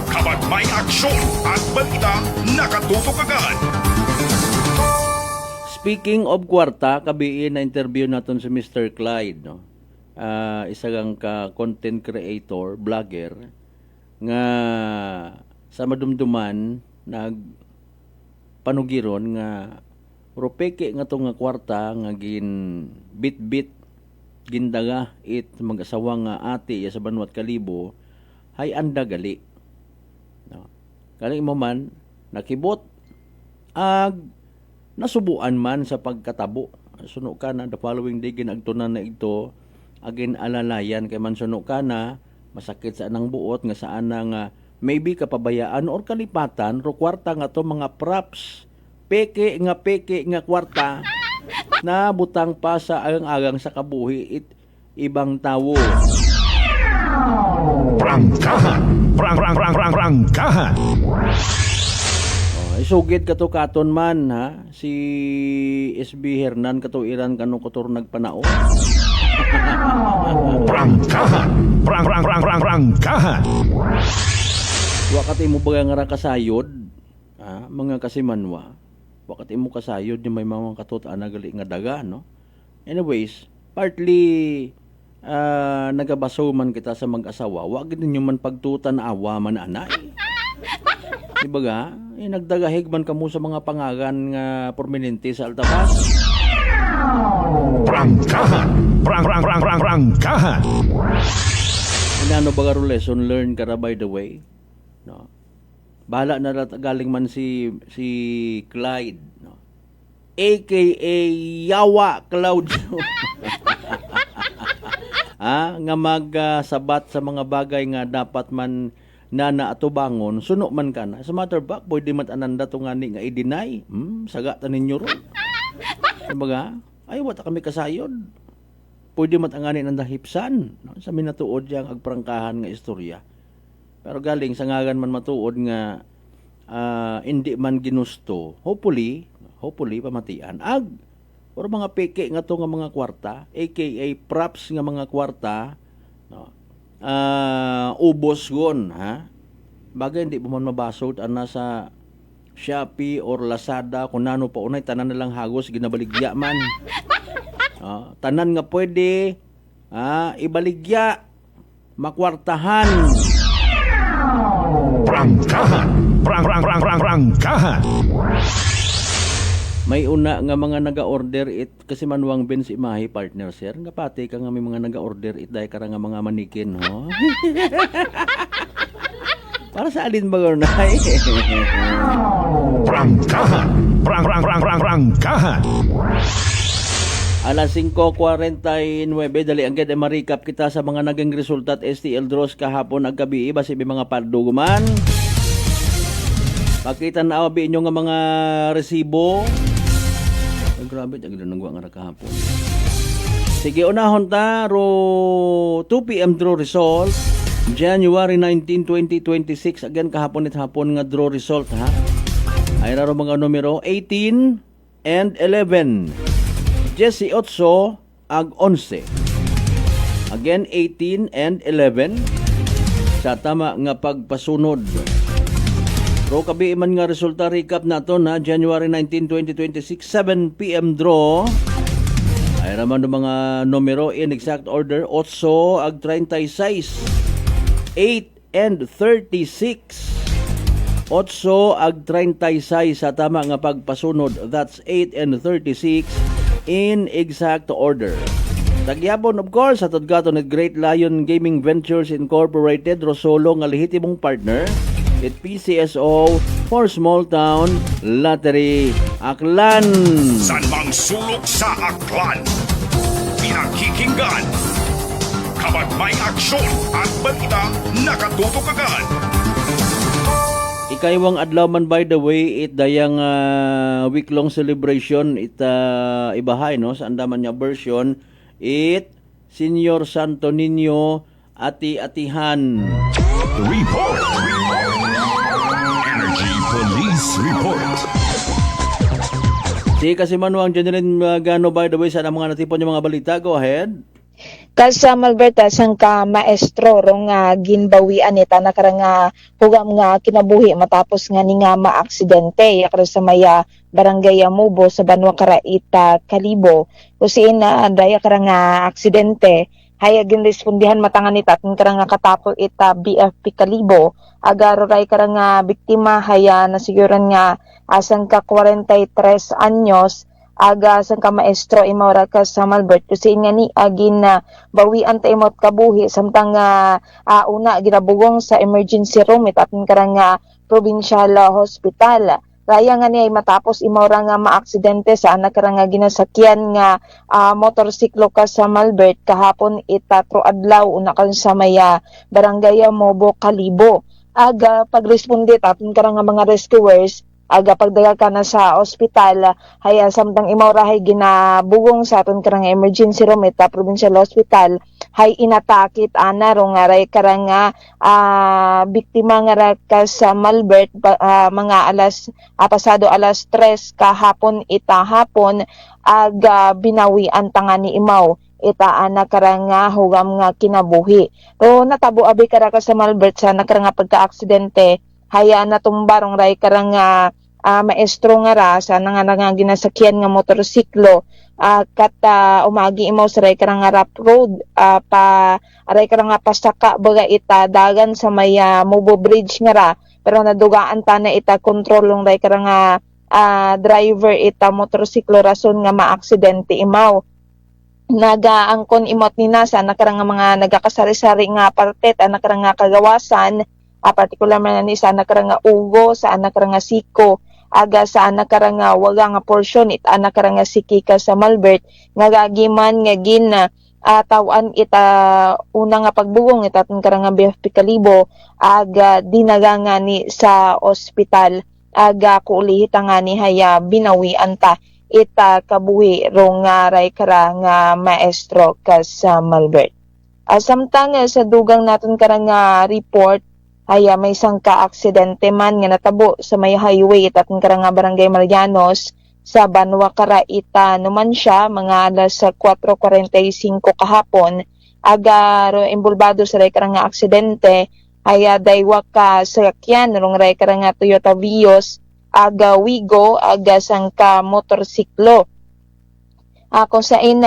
kapag may aksyon at balita, nakatutok agad. Speaking of kwarta, kabiin na interview natin si Mr. Clyde, no? Isang content creator, vlogger, nga sa madumduman panugiron nga ropeke nga to nga kwarta nga gin bit gindaga it mag-asawa nga ate ya sa Banwat Kalibo hay anda gali, no? Kani mo man nakibot ag nasubuan man sa pagkatabo, suno ka na the following day ginagtunan na ito agin alalayan kay man suno ka na masakit sa anang buot nga saan nga maybe kapabayaan or kalipatan ro kwarta nga to mga props peke nga kwarta na butang pa sa agang-agang sa kabuhi ibang tawo. Prangkahan. Prangkahan. Isugid kato katon man ha si SB Hernan katuiran kanong kotor nagpanao. Prangkahan. Prangkahan. Wakati mo baga nga kasayod, mga kasimanwa, wakati mo kasayod yung may mga katutaan na gali nga daga, no? Anyways, partly nagabaso man kita sa mag-asawa, wag din yung man pagtutan awa man anay. Diba ga? Nagdagahig man kamo sa mga pangagan nga permanente sa Altabas. Prangkahan. Prangkahan. Ano ba nga lesson learned ka na by the way? No. Bahala na galing man si Clyde, no. AKA Yawa Cloud. Nga magsabat sa mga bagay nga dapat man naatubangon, suno man ka na. Sa matter of fact, pwede man ananda to nga ni nga i-deny. Saga ta ninyo ron. Kumbaga, ay wata kami kasayod. Pwede man angani nang dahipsan, no? Sa minatuod yang agprangkahan nga istorya. Pero galing sa ngagan man matuod nga hindi man ginusto, hopefully pamatian ag or mga peke nga to nga mga kwarta, aka props nga mga kwarta, no? Ubos gon, ha? Bagay hindi mo man mabasod ana sa Shopee or Lazada kung nano pa unay tanan na lang hagos ginabaligya man. Tanan nga pwede ibaligya, makwartahan. Prangkahan. Prangkahan. May una nga mga naga-order it kasi manuwang ben si imahe partner sir nga pati ka nga may mga naga-order it dahil kara nga mga manikin ho. Para sa alin ba gano'n? Prangkahan. Prangkahan. Alas 5:49 dali ang gid ma-recap kita sa mga naging resulta at STL draws kahapon ag gabi basi may mga parduguman. Pakita na abi inyo nga mga resibo. Ay, grabe, tagil nang nga kahapon. Sige, unahon ta, 2 p.m. draw result. January 19, 2026. Again, kahapon at hapon nga draw result, ha? Ay raro mga numero, 18 and 11. 18 ag 11. Again, 18 and 11. Sa tama nga pagpasunod. Pro kabi man nga resulta recap nato na January 19, 2026 7 p.m. draw. Ay raman ng mga numero in exact order 8 ag 36, 8 and 36. 8 ag 36 sa tama nga pagpasunod. That's 8 and 36 in exact order. Tagyapon of course sa tudgaton at Great Lion Gaming Ventures Incorporated Rosolo nga lehitimong partner at PCSO for Small Town Lottery Aklan. San mang sulok sa Aklan? Pinakikinggan. Kapag may aksyon at balita, nakatutok agad. Ikaywang adlaw man by the way it dayang week-long celebration ibahay no sa andaman niya version it Senior Santo Niño Ati-atihan. Report. Energy Police Report. Si kasi manuang General Gano by the way sa mga natipon yung mga balita. Go ahead. Kalsa Malberta sang ka maestro rong ginbawian ita na karang hugam nga kinabuhi matapos nga ni nga maaksidente yakro sa maya barangay Mubo sa Banwa Karaita Kalibo kusin na daya karang aksidente haya ginrespondihan matangan ita at karang katapos ita BFP Kalibo agaro ray karang biktima haya nasiguran nga asang ka 43 anyos aga sang ka maestro imawra ka sa Malbert kasi nga ni agin na bawian ta imot kabuhi samtang una ginabugong sa emergency room itatin karang provincial hospital raya nga ni ay matapos imawra nga maaksidente sa anak karang ginasakyan nga motorsiklo ka sa Malbert kahapon itatro adlaw una kan sa maya barangay Mobo Kalibo aga pagresponde tatin karang mga rescuers aga pagdaga ka na sa ospital haya samtang imawrahay ginabugong sa aton karang emergency room ita provincial hospital hay inatakit ana ro nga ray karang biktima nga ra ka sa Malbert mga pasado alas 3 kahapon ita hapon aga binawian tanga ni imaw ita ana karang hugam nga kinabuhi to natabo abi kara ka sa Malbert sa nakarang pagka-aksidente haya natumbarong ray karang maestro nga ra sa nga ginasakyan nga motorsiklo kat umagi imaw sa ray karang rap road pa aray karang pasaka baga ita dagan sa may Mubo Bridge nga ra pero nadugaan ta na ita kontrolong ray karang driver ita motorsiklo rason nga maaksidente imaw nagaangkon imot ni nasa nakarang mga nagakasari-sari nga parte nakarang kagawasan partikular man ni sa nakarang ugo sa nakarang siko aga sa nakarang waga nga portion it nakarang sikika sa Malbert nga gagiman nga gin tawan ita una nga pagbugong ita karang BFP Kalibo aga dinaga nga ni sa ospital aga kuulihita nga ni haya binawian ta ita kabuhi rong ray karang maestro ka sa Malbert. Samtang sa dugang naton karang report haya may isang ka-aksidente man nga natabo sa may highway itatong karang barangay Marianos sa Banwa Caraita naman siya mga alas 4:45 kahapon aga ro imbulbado sa karang nga aksidente ay daywa ka sakyan rong karang nga Toyota Vios aga Wigo aga sangka motorsiklo. Kung saan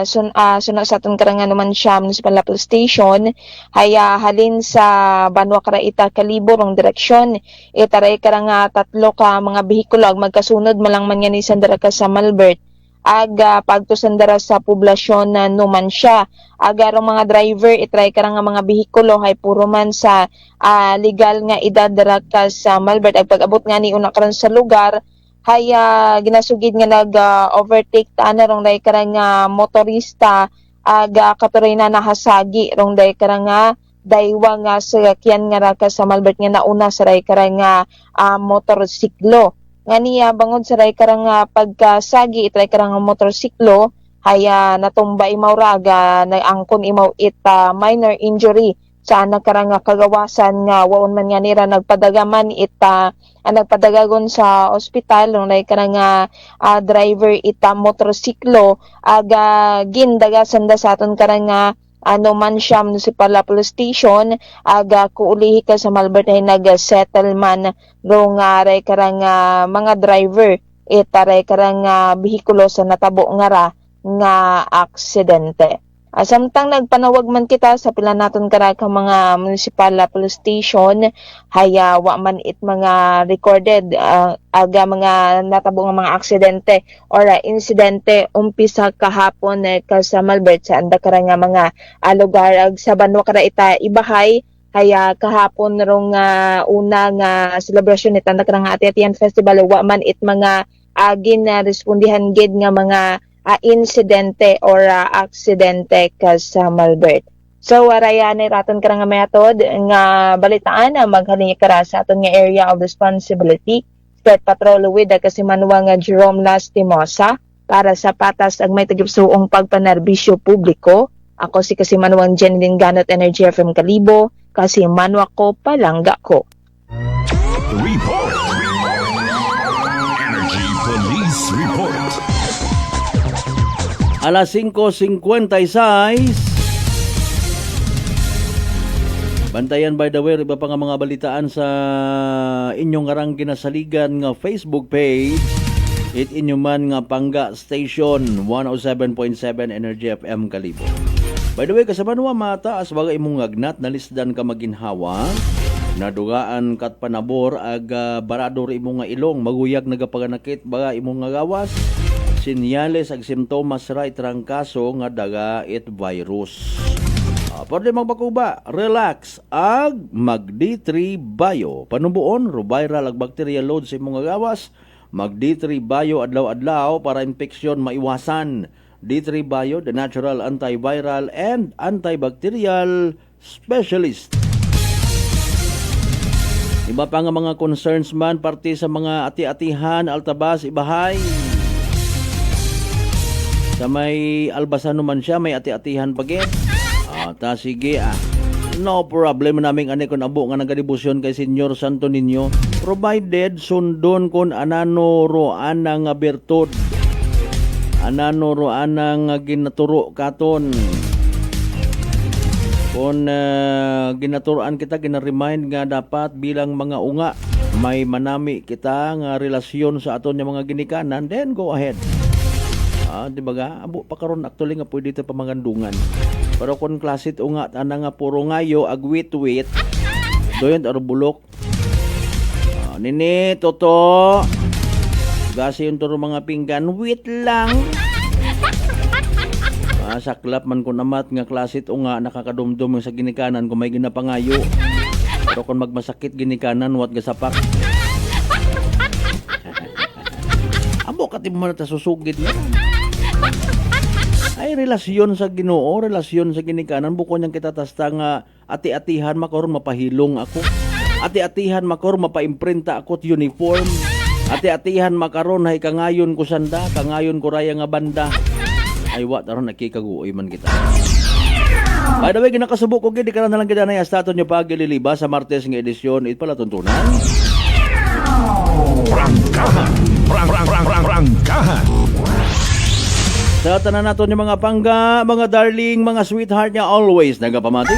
sunod sa aton karang naman siya Municipal Police Station ay halin sa Banwa Caraita Kalibo rong direksyon itaray karang tatlo ka mga behikulo ag magkasunod malang man yan isandara ka sa Malbert aga pagtusandara sa poblasyon na Numancia aga rong mga driver itaray karang mga behikulo ay puro man sa legal nga edad dara ka sa Malbert ag pag-abot nga ni una karon sa lugar hay ginasugid nga nag-overtake taan rong day karang motorista aga katuray na nahasagi rong day karang daywa nga sakyan nga raka sa Malbert nga nauna sa day karang motorsiklo nga niya bangod sa day karang pagkasagi itray karang motorsiklo hay natumba imauraga nagangkon imaw it minor injury sa nagkarang kagawasan nga waon man nga nira nagpadagaman nagpadagagon sa ospital nung karang driver motorsiklo aga gindagasan da sa aton karang Numancia Municipal Police Station aga kuulihi ka sa Malbert ay nag-settlement rong karang mga driver itaray karang behikulo sa natabo nga aksidente. Samtang nagpanawag man kita sa pila naton kara ka mga municipal police station haya wa man it mga recorded aga mga natabo nga mga aksidente or insidente umpisa kahapon ka sa Malbert sa anda kara nga mga lugar ag sa Banwa Caraita Ibahay haya kahapon rong una nga celebration ni tanda kara nga Ati-Atian Festival wa man it mga agin na respondihan gid nga mga insidente or aksidente ka sa Malbert. So warayani raton karang nga metod nga balitaan maghalin kara sa aton nga area of responsibility State Patrol with Kasimanwa nga Jerome Lastimosa para sa patas ag may tagipsuong pagpanerbisyo publiko. Ako si Kasimanwang Jeneline Ganot Energy FM Kalibo, Kasimanwa ko palangga ko. Report. Energy Police Report. Alas 5:56. Bantayan by the way, iba pa nga mga balitaan sa inyong ngarang ginasaligan nga Facebook page. It inyo man nga Pangga Station 107.7 Energy FM Kalibo. By the way, kasabanwa mataas baga imong ngagnat nalisdan ka maginhawa. Nadugaan kat panabor ag barador imong nga ilong maguyag nagapaganakit baga imong nga gawas. Sinyales ag simptomas ra itrang kaso nga daga it virus. Pwede magbakuba, relax ag mag D3 Bio. Panubuon, viral ag bacteria load sa imong gawas. Mag D3 Bio adlaw-adlaw para infeksyon maiwasan. D3 Bio, the natural antiviral and antibacterial specialist. Iba pa nga mga concerns man parte sa mga ati-atihan, Altabas, Ibahay. Sa may Albasan naman siya, may ati-atihan pagit. Sige no problem naming ane kon abo nga nagadibusyon kay Senyor Santo Niño. Provided sundon kon anano ro anang bertud. Anano ro anang ginaturo katon. Kung ginaturoan kita, gina-remind nga dapat bilang mga unga, may manami kita nga relasyon sa aton yung mga ginikanan, then go ahead. Di ba ga? Abo pa karon actually nga pwede ito pamangandungan. Pero kung klasit unga, ana nga puro ngayo, agwit-wit, doon aro bulok. Nini, toto, gasi yung turo mga pinggan, wait lang. Saklap man ko namat nga klasit o nga nakakadumdum sa ginikanan kung may ginapangayo. Pero kung magmasakit ginikanan, wat gasapak. Amo kati mo na tasusugid na. Ay relasyon sa Ginoo, relasyon sa ginikanan, buko niyang kita tasta nga ati-atihan makaroon mapahilong ako. Ati-atihan makaroon mapaimprinta ako at uniform. Ati-atihan makaroon hay kangayon ko sanda, kangayon ko raya nga banda. Ay wat aron nakikaguoy man kita. By the way, ginakasubo ko gid ka na lang gid na staton nyo pagililiba sa Martes nga edisyon it pala tuntunan. Prangkahan Prangkahan. Sa tanan naton yung mga pangga, mga darling, mga sweetheart niya, always nagapamati.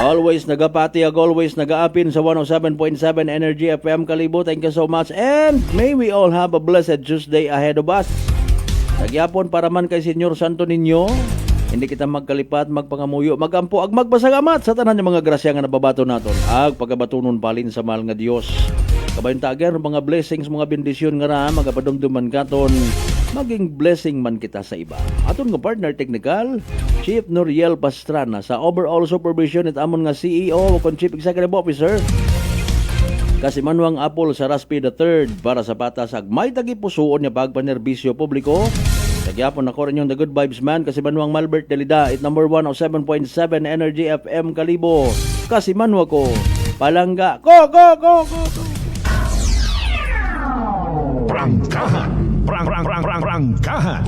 Always nagapati, always nagaapin sa 107.7 Energy FM Kalibo. Thank you so much. And may we all have a blessed Tuesday ahead of us. Nagyapon para man kay Senyor Santo Niño. Hindi kita magkalipat, magpangamuyo, magampo, ag magbasagamat sa tanan yung mga grasya nga nababato naton. Ag pagabatunon palin sa mahal nga Dios. Kabayon tager, mga blessings, mga bendisyon nga na, mga padumduman katon. Maging blessing man kita sa iba. Aton nga partner technical, Chief Noriel Pastrana sa overall supervision at amon nga CEO o Chief Executive Officer. Kasi manuang Apple sa Raspi III para sa patas ag may tagipusoon nga pagpanerbisyo publiko. Nagyapon ako rin yung The Good Vibes Man kasi manuang Malbert Delida at number 107.7 Energy FM Kalibo. Kasi manwa ko palangga. Go! Prangkahan. Prangkahan.